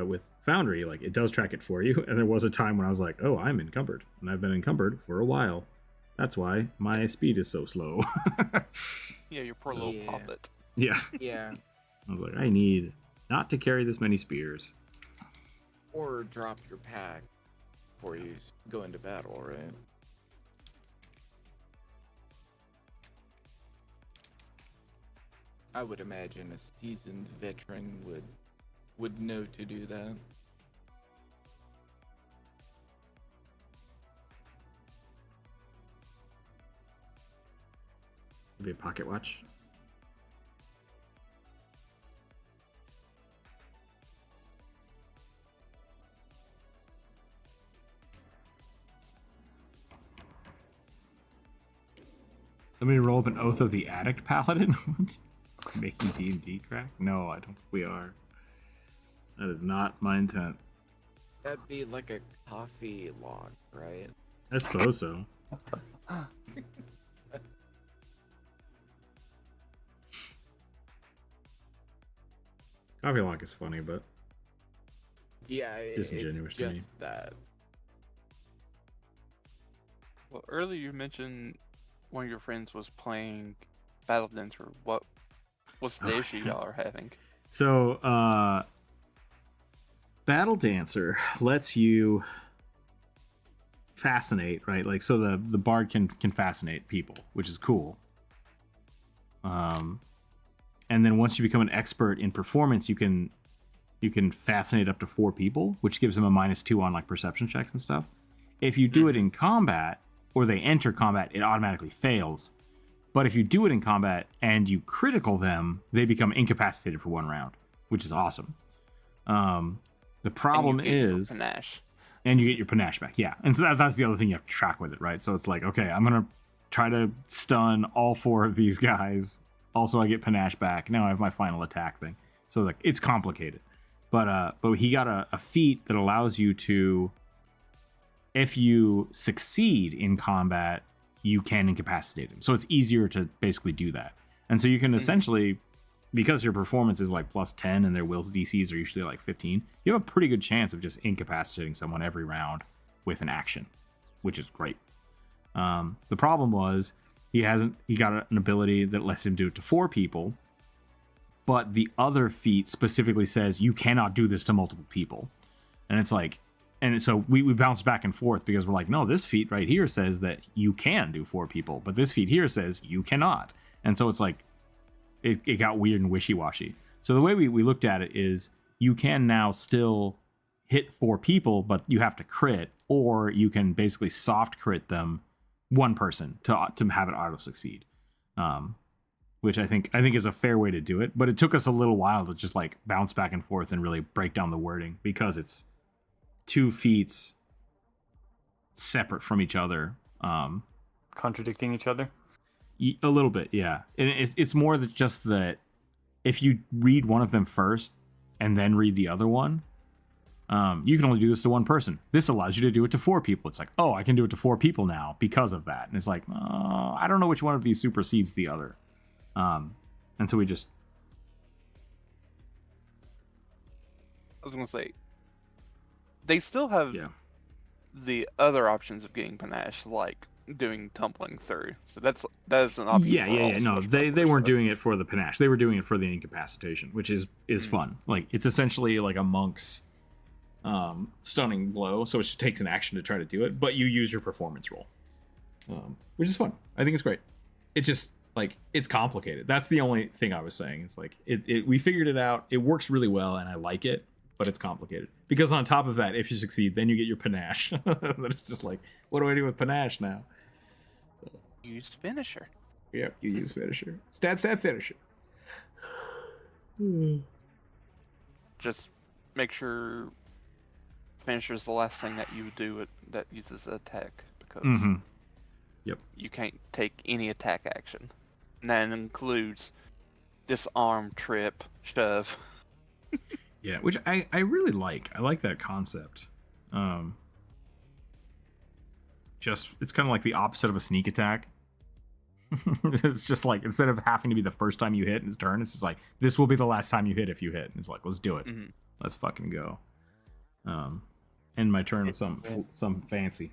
With Foundry, like it does track it for you, and there was a time when I was like, oh, I'm encumbered, and I've been encumbered for a while. That's why my speed is so slow. Yeah, your poor little puppet. Yeah. Yeah. I was like, I need not to carry this many spears. Or drop your pack before you go into battle, right? I would imagine a seasoned veteran would know to do that. Maybe a pocket watch. Somebody roll up an Oath of the Addict Paladin? What? Making D&D crack? No, I don't think we are. That is not my intent. That'd be like a coffee log, right? I suppose so. Coffee lock is funny, but Yeah, disingenuous it's to me. just that. Well, earlier you mentioned one of your friends was playing Battle Dancer. What's the issue y'all are having? So, Battle Dancer lets you fascinate, right? Like, so the bard can fascinate people, which is cool. And then once you become an expert in performance, you can fascinate up to 4 people, which gives them a -2 on like perception checks and stuff. If you do it in combat, or they enter combat, it automatically fails. But if you do it in combat and you critical them, they become incapacitated for 1 round. which is awesome. The problem is, panache. and you get your panache back, yeah. And so that's the other thing you have to track with it, right? So it's like, okay, I'm gonna try to stun all 4 of these guys. Also, I get panache back. Now I have my final attack thing. So like, it's complicated. But he got a feat that allows you to, if you succeed in combat, you can incapacitate him. So it's easier to basically do that. And so you can essentially, because your performance is like plus 10 and their wills DCs are usually like 15, you have a pretty good chance of just incapacitating someone every round with an action, which is great. The problem was he got an ability that lets him do it to 4 people, but the other feat specifically says you cannot do this to multiple people. And it's like, and so we bounce back and forth because we're like, no, this feat right here says that you can do 4 people, but this feat here says you cannot. And so it's like, it got weird and wishy-washy. So the way we looked at it is you can now still hit 4 people, but you have to crit, or you can basically soft crit them 1 person to have it auto succeed. Which I think is a fair way to do it, but it took us a little while to just like bounce back and forth and really break down the wording because it's 2 feats separate from each other, Contradicting each other. a little bit, yeah. And it's more that just that if you read one of them first and then read the other one, you can only do this to 1 person. This allows you to do it to 4 people. It's like, oh, I can do it to 4 people now because of that. And it's like, I don't know which one of these supersedes the other. And so we just... I was gonna say, they still have the other options of getting panache, like doing tumbling through. So that is an option. Yeah. No, they weren't doing it for the panache. They were doing it for the incapacitation, which is fun. Like, it's essentially like a monk's stunning blow. So it just takes an action to try to do it, but you use your performance roll, which is fun. I think it's great. It just, like, it's complicated. That's the only thing I was saying. It's like, we figured it out. It works really well, and I like it, but it's complicated. Because on top of that, if you succeed, then you get your panache. Then it's just like, what do I do with panache now? So, Use finisher. Yep, you use finisher. Stat finisher. Just make sure finisher is the last thing that you do that uses attack, because Yep. you can't take any attack action. And that includes disarm, trip, shove. Yeah, which I really like. I like that concept. Just, it's kind of like the opposite of a sneak attack. It's just like, instead of having to be the first time you hit in his turn, it's just like, this will be the last time you hit if you hit. And it's like, let's do it. Let's fucking go. End my turn with some fancy.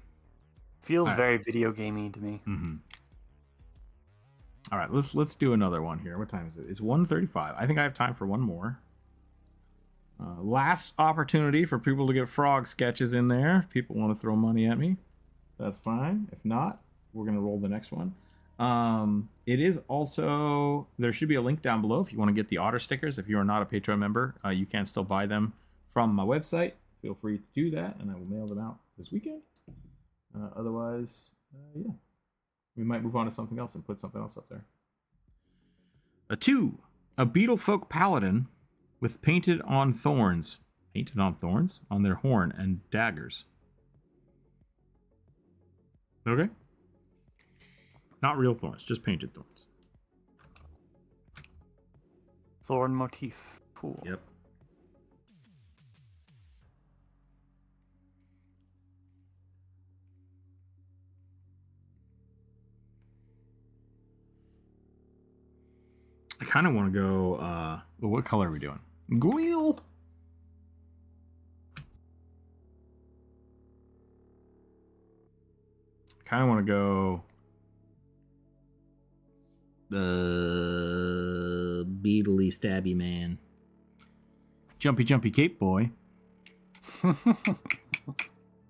Feels very video gamey to me. All right, let's do another one here. What time is it? It's 1:35. I think I have time for one more. Last opportunity for people to get frog sketches in there. If people want to throw money at me, that's fine. If not, we're going to roll the next one. It is also, there should be a link down below if you want to get the otter stickers. If you are not a Patreon member, you can still buy them from my website. Feel free to do that, and I will mail them out this weekend. Otherwise, yeah, we might move on to something else and put something else up there. A Beetlefolk Paladin with painted on thorns on their horn and daggers. Okay. Not real thorns, just painted thorns. Thorn motif. Cool. Yep. I kind of want to go, well, what color are we doing? Gleal! I kind of want to go the beetly stabby man. Jumpy cape boy.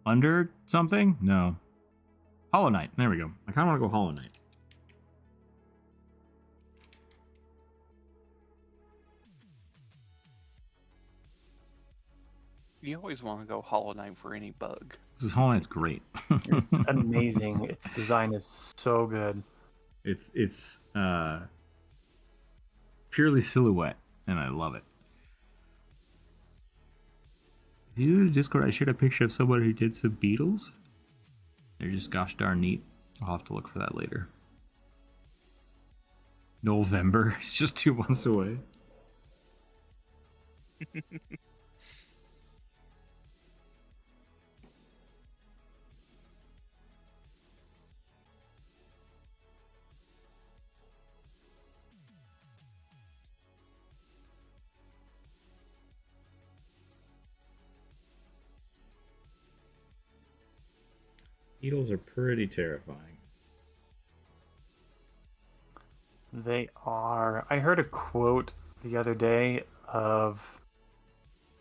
Under something? No. Hollow Knight. There we go. I kind of want to go Hollow Knight. You always want to go Hollow Knight for any bug. This Hollow Knight's great. It's amazing. Its design is so good. It's purely silhouette, and I love it. You Discord, I shared a picture of someone who did some beetles. They're just gosh darn neat. I'll have to look for that later. November. It's just 2 months away. Beetles are pretty terrifying. They are. I heard a quote the other day of,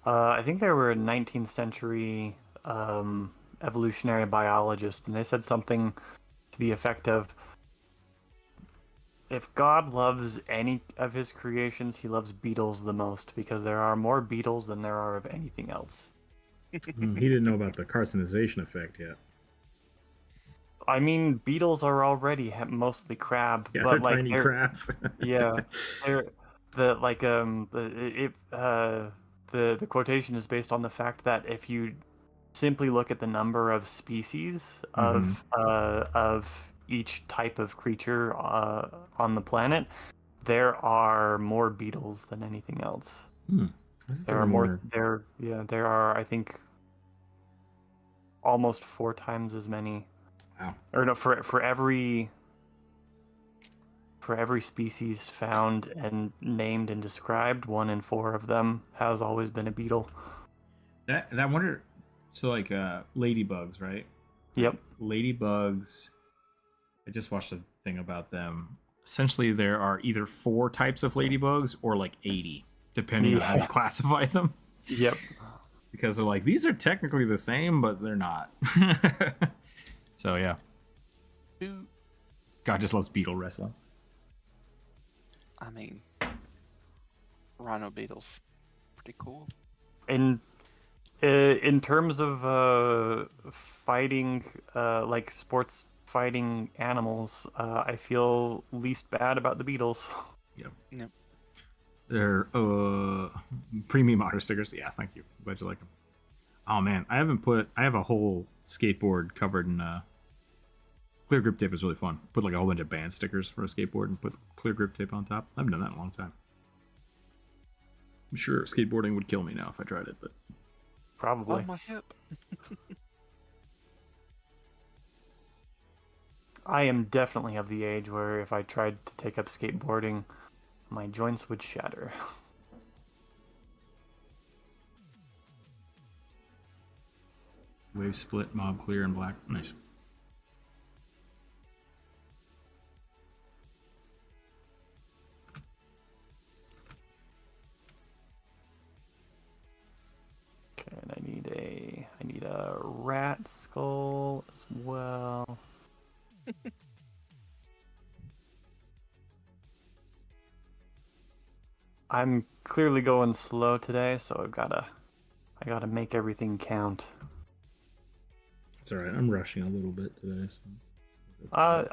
I think they were a 19th century evolutionary biologist, and they said something to the effect of, if God loves any of his creations, he loves beetles the most, because there are more beetles than there are of anything else. He didn't know about the carcinization effect yet. I mean, beetles are already mostly crab, Yeah, but they're like tiny crabs. yeah, they're the quotation is based on the fact that if you simply look at the number of species of each type of creature on the planet, there are more beetles than anything else. There are more. There are, I think, almost 4 times as many. Wow. Or no, for every species found and named and described, 1 in 4 of them has always been a beetle. That wonder. So like ladybugs, right? Yep. Ladybugs. I just watched a thing about them. Essentially, there are either 4 types of ladybugs or like 80, depending on how you classify them. Yep. Because they're like, these are technically the same, but they're not. So yeah. God just loves beetle wrestling. I mean, rhino beetles, pretty cool. In terms of fighting, like sports fighting animals, I feel least bad about the beetles. Yep. They're premium otter stickers. Yeah, thank you. Glad you like them. Oh man, I have a whole skateboard covered in clear grip tape. Is really fun. Put like a whole bunch of band stickers for a skateboard and put clear grip tape on top. I haven't done that in a long time. I'm sure skateboarding would kill me now if I tried it, but Probably. Oh, my hip. I am definitely of the age where if I tried to take up skateboarding, my joints would shatter. wave split, mob clear, and black. Nice. Okay, and I need a rat skull as well. I'm clearly going slow today, so I gotta make everything count. It's all right. I'm rushing a little bit today. So.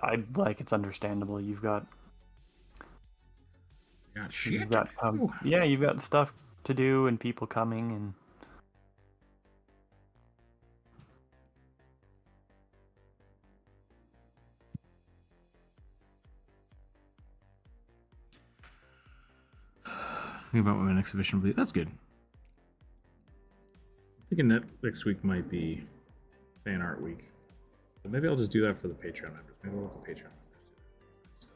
It's understandable. You've got Shit. you've got you've got stuff to do and people coming and. Think about what my next exhibition will be. That's good. I'm thinking that next week might be fan art week. But maybe I'll just do that for the Patreon members. Maybe I'll let the Patreon members do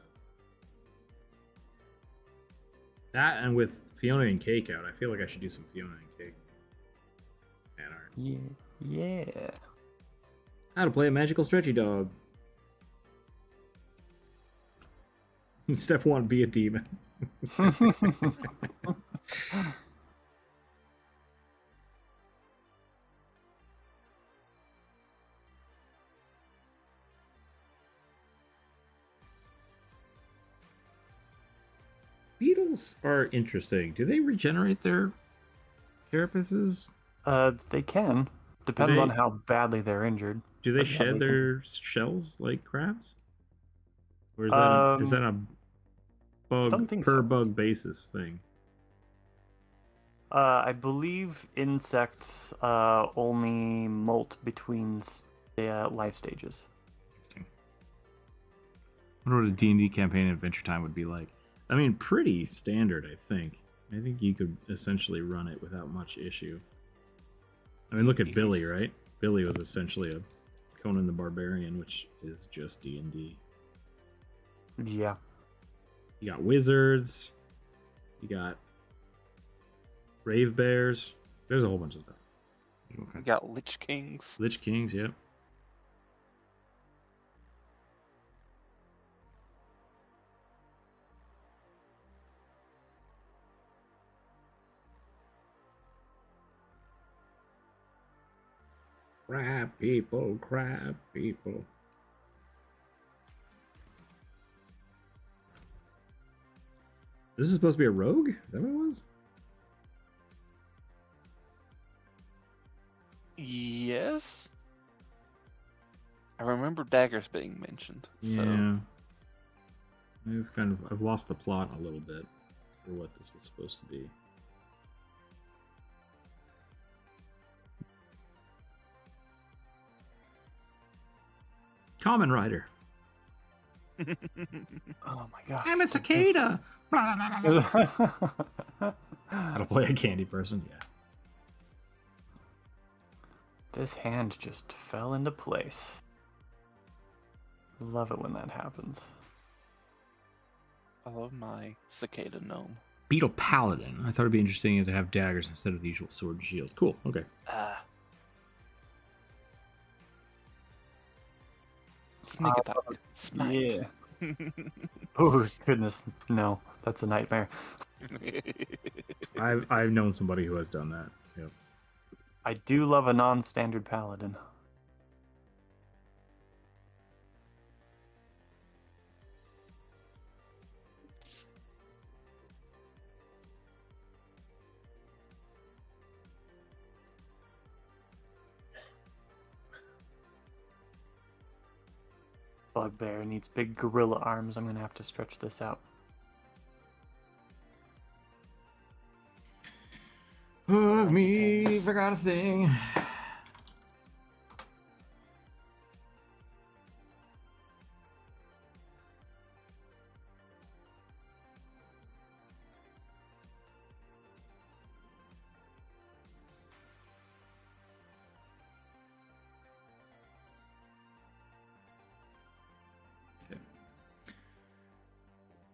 that. That and with Fiona and Cake out, I feel like I should do some Fiona and Cake fan art. Yeah. How to play a magical stretchy dog. Step 1, be a demon. Beetles are interesting. Do they regenerate their carapaces? They can. Depends on how badly they're injured. Do they But yeah, shed they their shells like crabs? Or is that a bug don't think per so. bug basis thing? I believe insects only molt between life stages. I wonder what a D&D campaign in Adventure Time would be like. I mean, pretty standard, I think. I think you could essentially run it without much issue. I mean, look at Billy, right? Billy was essentially a Conan the Barbarian, which is just D&D. Yeah. You got wizards. You got rave bears. There's a whole bunch of stuff. You got Lich Kings. Lich Kings, yep. Crab people, crab people. This is supposed to be a rogue? Is that what it was? Yes. I remember daggers being mentioned. Yeah. I've lost the plot a little bit for what this was supposed to be. Common Rider. Oh my god. I'm a cicada. How to play a candy person? Yeah. This hand just fell into place. Love it when that happens. I love my cicada gnome. Beetle Paladin. I thought it'd be interesting to have daggers instead of the usual sword and shield. Cool. Okay. Sneak attack. Smite. Yeah. Oh goodness, no, that's a nightmare. I've known somebody who has done that. Yep. I do love a non-standard paladin. Bugbear needs big gorilla arms. I'm gonna have to stretch this out. Hug me, forgot a thing.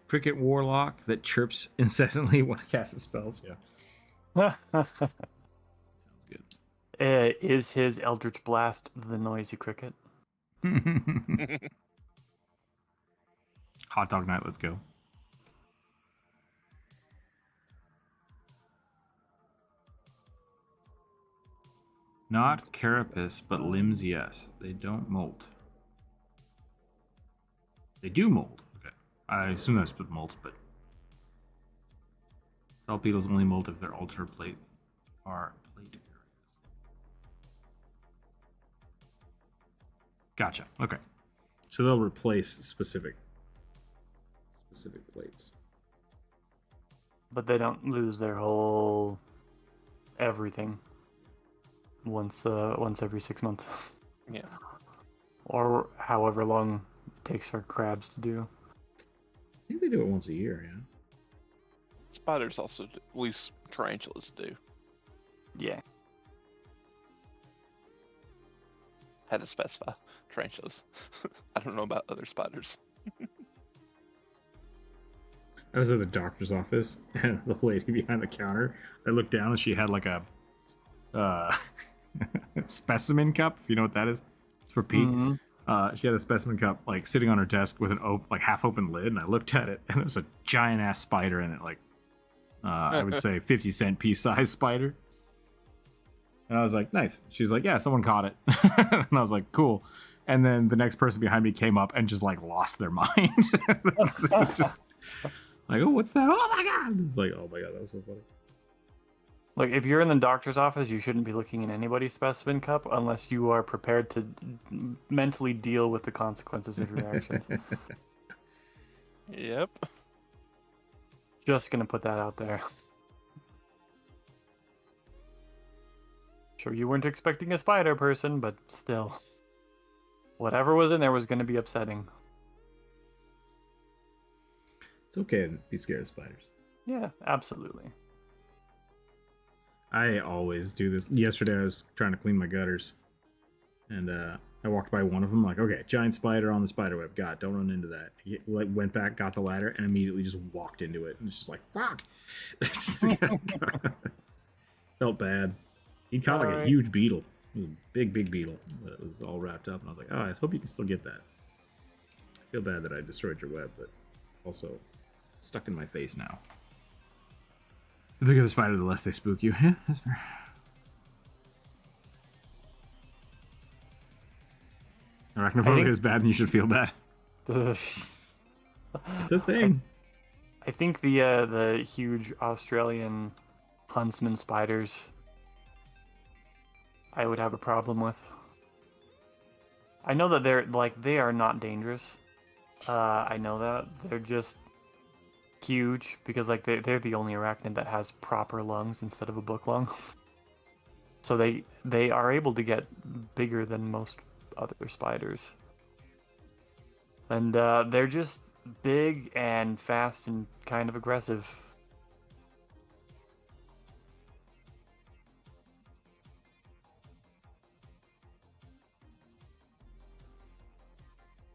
Cricket Warlock that chirps incessantly when I cast the spells. Yeah. Sounds good. Is his Eldritch Blast the noisy cricket? Hot dog night, let's go. Not carapace, but limbs, yes. They don't molt. They do mold. Okay. I assume that's with molt, but salt beetles only molt if their altar plate are plate areas. Gotcha. Okay. So they'll replace specific plates. But they don't lose their whole everything once every 6 months. Yeah. Or however long it takes for crabs to do. I think they do it once a year, yeah. Spiders also do. At least tarantulas do. Yeah. Had to specify tarantulas. I don't know about other spiders. I was at the doctor's office, and the lady behind the counter, I looked down and she had like a specimen cup, if you know what that is. It's for Pete. Mm-hmm. She had a specimen cup like sitting on her desk with an half open lid, and I looked at it, and there was a giant ass spider in it, like I would say 50-cent piece size spider. And I was like, nice. She's like, yeah, someone caught it. And I was like, cool. And then the next person behind me came up and just like lost their mind. It was just like, oh, what's that? Oh my god! It's like, oh my god, that was so funny. Like, if you're in the doctor's office, you shouldn't be looking in anybody's specimen cup unless you are prepared to mentally deal with the consequences of your actions. Yep. Just gonna put that out there. Sure, you weren't expecting a spider person, but still. Whatever was in there was going to be upsetting. It's okay to be scared of spiders. Yeah, absolutely. I always do this. Yesterday I was trying to clean my gutters, and I walked by one of them, like, okay, giant spider on the spider web. God, don't run into that. He went back, got the ladder, and immediately just walked into it. And it's just like, fuck. Felt bad. He caught like a huge beetle. It was a big, big beetle that was all wrapped up. And I was like, oh, I hope you can still get that. I feel bad that I destroyed your web, but also stuck in my face now. The bigger the spider, the less they spook you. Yeah, that's fair. Arachnophobia is bad and you should feel bad. It's a thing. I think the huge Australian huntsman spiders I would have a problem with. I know that they are not dangerous. I know that. They're just huge because they're the only arachnid that has proper lungs instead of a book lung. So they are able to get bigger than most other spiders. And they're just big and fast and kind of aggressive.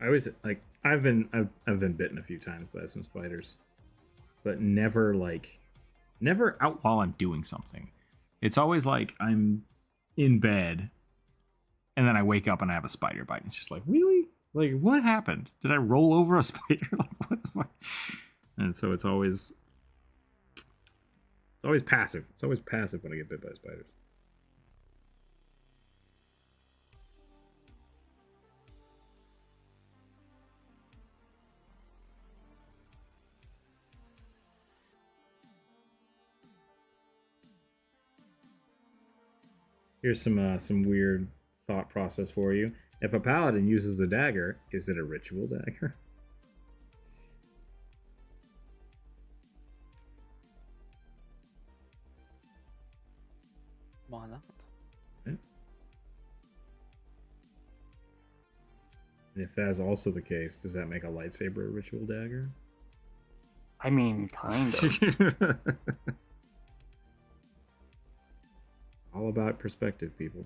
I always like I've been bitten a few times by some spiders, but never out while I'm doing something. It's always like I'm in bed and then I wake up and I have a spider bite. It's just like, really? Like, what happened? Did I roll over a spider? Like, what the fuck? And so it's always passive. It's always passive when I get bit by spiders. Here's some weird thought process for you. If a paladin uses a dagger, is it a ritual dagger? Why not? And if that is also the case, does that make a lightsaber a ritual dagger? I mean, kind of. All about perspective, people.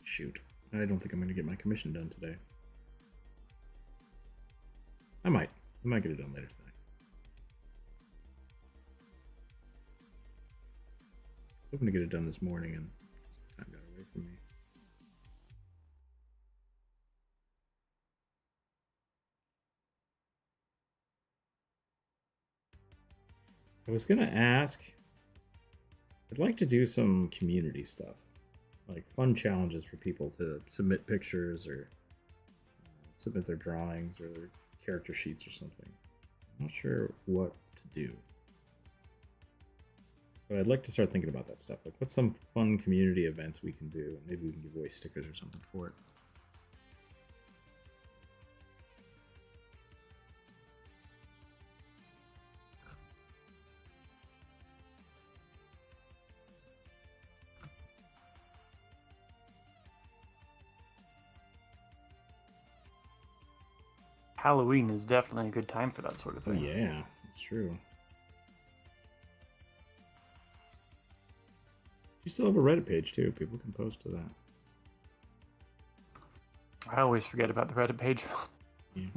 Shoot. I don't think I'm going to get my commission done today. I might get it done later tonight. I was hoping to get it done this morning and time got away from me. I was gonna ask, I'd like to do some community stuff, like fun challenges for people to submit pictures or submit their drawings or their character sheets or something. I'm not sure what to do. But I'd like to start thinking about that stuff. Like, what's some fun community events we can do? Maybe we can give away stickers or something for it. Halloween is definitely a good time for that sort of Oh, thing. yeah, that's true. You still have a Reddit page, too. People can post to that. I always forget about the Reddit page. Yeah.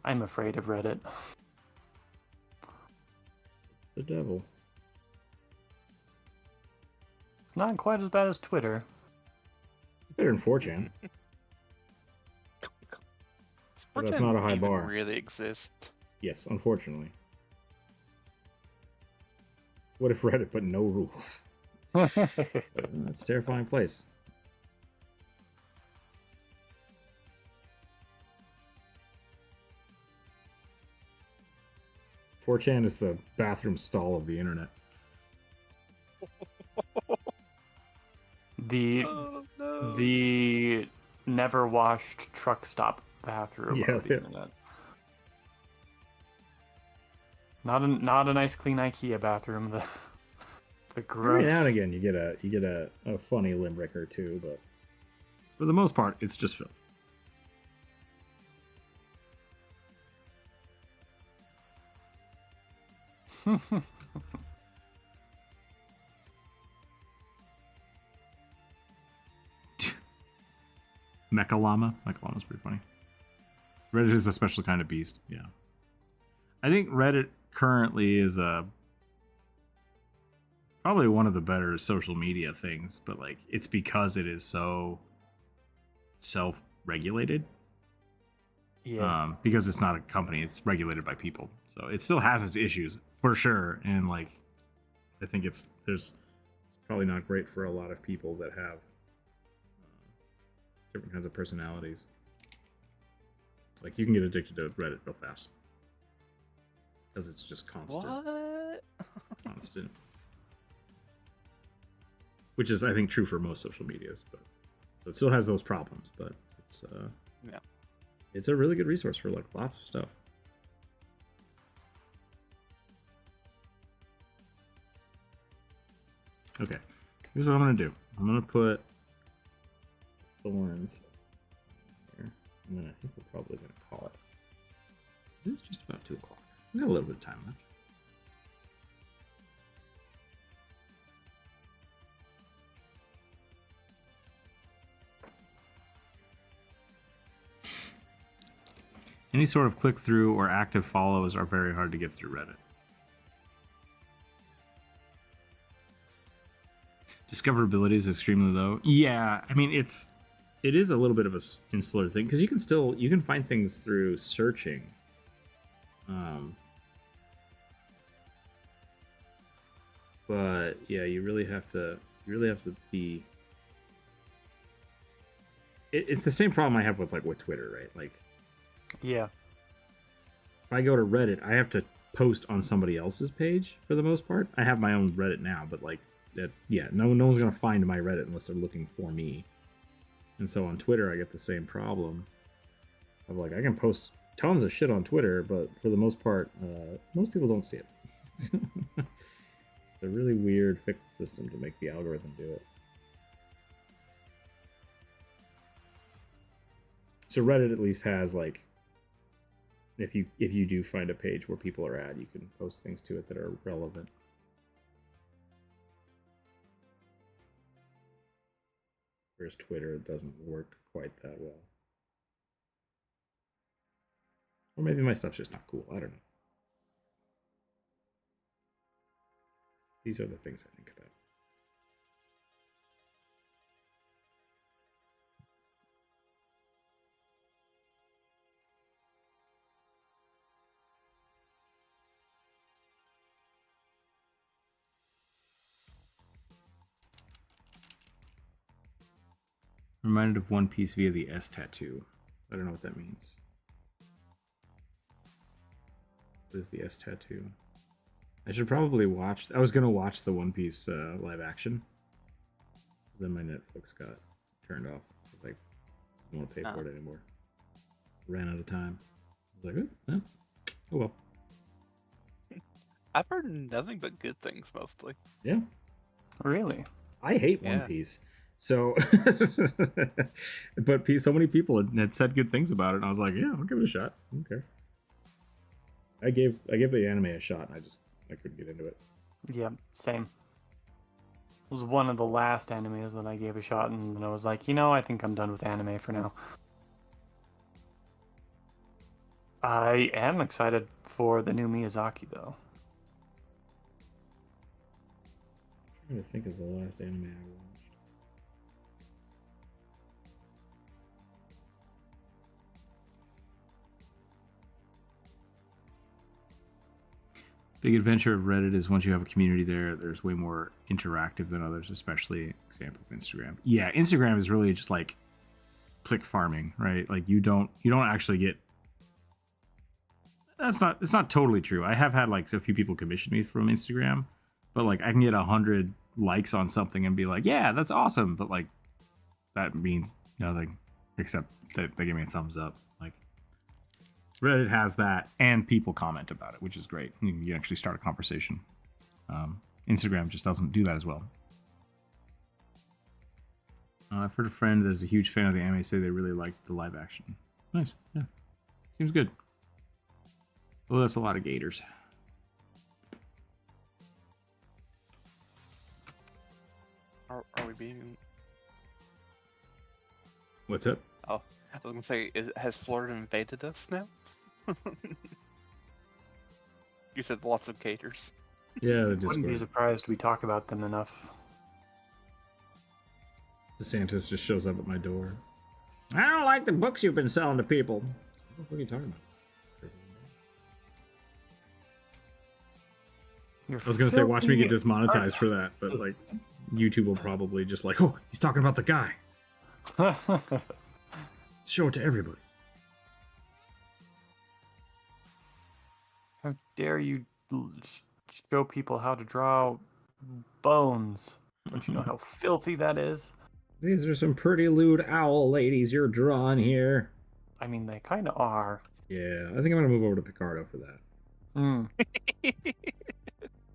I'm afraid of Reddit. It's the devil. It's not quite as bad as Twitter. It's better than 4chan. But that's not a high bar. Really exist. Yes, unfortunately. What if Reddit put no rules? That's a terrifying place. 4chan is the bathroom stall of the internet. Oh, no. The never washed truck stop bathroom Yeah, of the internet. Not a nice clean IKEA bathroom. The gross. Every now and again, you get a funny limerick or two, but for the most part, it's just filth. Mechalama. Mechalama's pretty funny. Reddit is a special kind of beast. Yeah. I think Reddit currently is probably one of the better social media things, but like it's because it is so self-regulated. Yeah. Because it's not a company, it's regulated by people. So it still has its issues for sure. And like I think it's probably not great for a lot of people that have different kinds of personalities. Like you can get addicted to Reddit real fast. Because it's just constant. What? Constant. Which is, I think, true for most social medias, but so it still has those problems, but it's Yeah. It's a really good resource for like lots of stuff. Okay, here's what I'm gonna do. I'm gonna put thorns here, and then I think we're probably gonna call it. It's just about 2 o'clock. We got a little bit of time left. Any sort of click-through or active follows are very hard to get through Reddit. Discoverability is extremely low. Yeah, I mean it is a little bit of a insular thing because you can find things through searching. But yeah, you really have to be. It's the same problem I have with Twitter, right? Like. Yeah. If I go to Reddit, I have to post on somebody else's page for the most part. I have my own Reddit now, but no one's gonna find my Reddit unless they're looking for me. And so on Twitter, I get the same problem of I can post tons of shit on Twitter, but for the most part, most people don't see it. It's a really weird fixed system to make the algorithm do it. So Reddit at least has if you do find a page where people are at, you can post things to it that are relevant. Whereas Twitter doesn't work quite that well. Or maybe my stuff's just not cool. I don't know. These are the things I think about. Reminded of One Piece via the S tattoo. I don't know what that means. What is the S tattoo? I should probably watch. I was gonna watch the One Piece live action. Then my Netflix got turned off. I was I don't want to pay for it anymore. Ran out of time. I was oh well. I've heard nothing but good things mostly. Yeah. Really? I hate One Piece. So, but so many people had said good things about it, and I was like, yeah, I'll give it a shot. Okay. I gave the anime a shot, and I couldn't get into it. Yeah, same. It was one of the last animes that I gave a shot, and then I was like, I think I'm done with anime for now. I am excited for the new Miyazaki, though. I'm trying to think of the last anime I watched. Big adventure of Reddit is once you have a community there, there's way more interactive than others, especially example of Instagram. Yeah, Instagram is really just click farming, right? You don't actually get it's not totally true. I have had like a few people commission me from Instagram, but like I can get 100 likes on something and be like, yeah, that's awesome, but like that means nothing except that they give me a thumbs up. Like Reddit has that, and people comment about it, which is great. You actually start a conversation. Instagram just doesn't do that as well. I've heard a friend that's a huge fan of the anime say they really liked the live action. Nice, yeah, seems good. Oh, that's a lot of gators. Are we being? What's up? Oh, I was gonna say, has Florida invaded us now? You said lots of gators. Yeah, the Wouldn't be Discord. surprised we talk about them enough. DeSantis just shows up at my door. I don't like the books you've been selling to people. What the fuck are you talking about? I was gonna say, watch me get dismonetized for that, but like, YouTube will probably just like, oh, he's talking about the guy. Show it to everybody. How dare you show people how to draw bones? Don't you know how filthy that is? These are some pretty lewd owl ladies you're drawing here. I mean, they kind of are. Yeah, I think I'm gonna move over to Picardo for that. Hmm.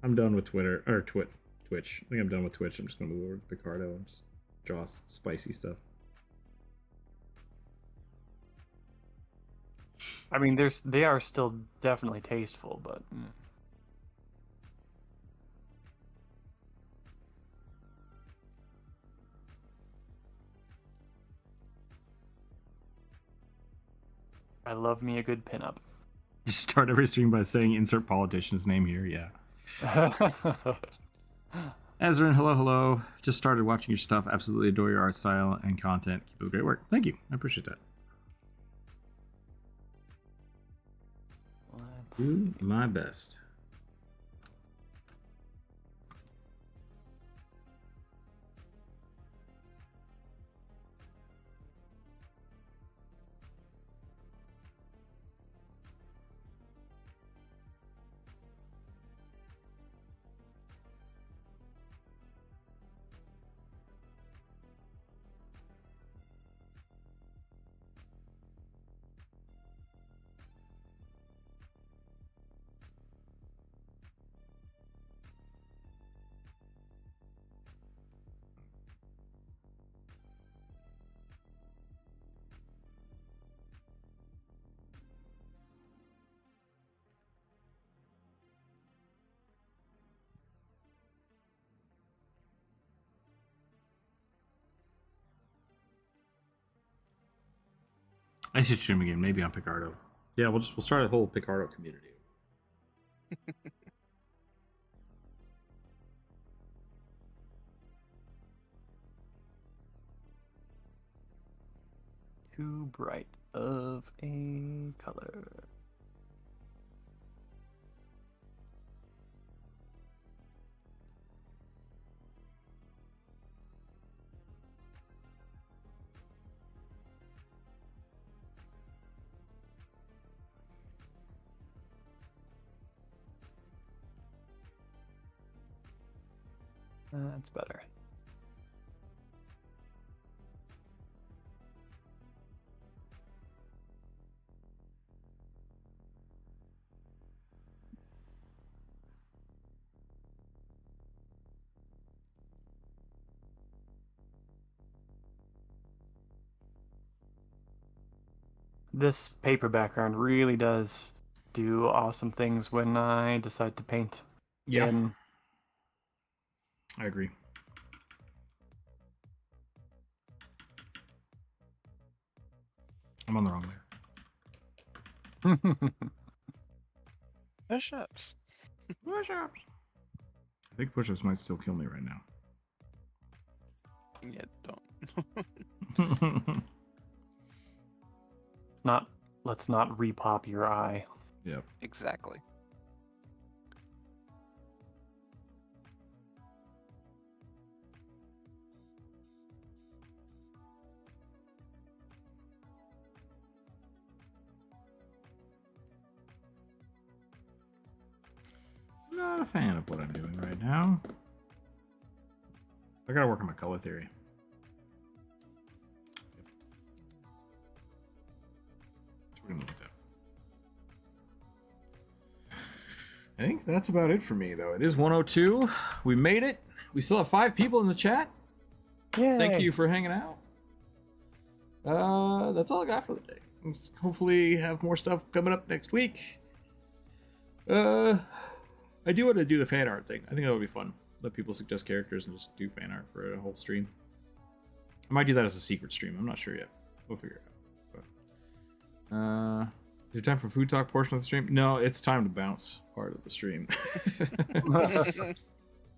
I'm done with Twitter or Twitch. I think I'm done with Twitch. I'm just gonna move over to Picardo and just draw spicy stuff. I mean, they are still definitely tasteful, but I love me a good pinup. Just start every stream by saying insert politician's name here. Yeah. Ezrin, hello. Just started watching your stuff. Absolutely adore your art style and content. Keep up the great work. Thank you. I appreciate that. Do my best. I should stream again, maybe on Picardo. Yeah, we'll start a whole Picardo community. Too bright of a color. That's better. This paper background really does do awesome things when I decide to paint. Yeah, in. I agree. I'm on the wrong layer. Push-ups. Push-ups. I think push-ups might still kill me right now. Yeah, don't. Let's not repop your eye. Yep. Exactly. fan of what I'm doing right now. I gotta work on my color theory. We're gonna look at that. I think that's about it for me, though. It is 1:02. We made it. We still have 5 people in the chat. Yay. Thank you for hanging out. That's all I got for the day. Hopefully have more stuff coming up next week. I do want to do the fan art thing. I think that would be fun. Let people suggest characters and just do fan art for a whole stream. I might do that as a secret stream. I'm not sure yet. We'll figure it out. But, is there time for food talk portion of the stream? No, it's time to bounce part of the stream.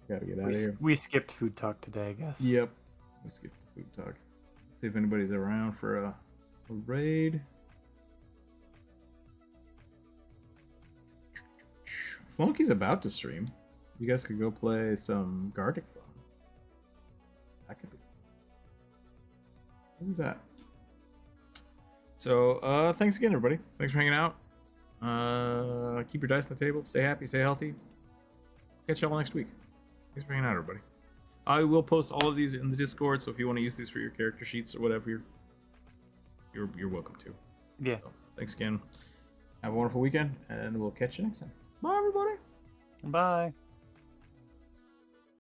Gotta get out of here. We skipped food talk today, I guess. Yep. We skipped the food talk. See if anybody's around for a raid. Flunky's about to stream. You guys could go play some Gartic Phone. That could be. Who's that? So, thanks again, everybody. Thanks for hanging out. Keep your dice on the table. Stay happy. Stay healthy. Catch y'all next week. Thanks for hanging out, everybody. I will post all of these in the Discord, so if you want to use these for your character sheets or whatever, you're welcome to. Yeah. So, thanks again. Have a wonderful weekend, and we'll catch you next time. Bye, everybody. Bye.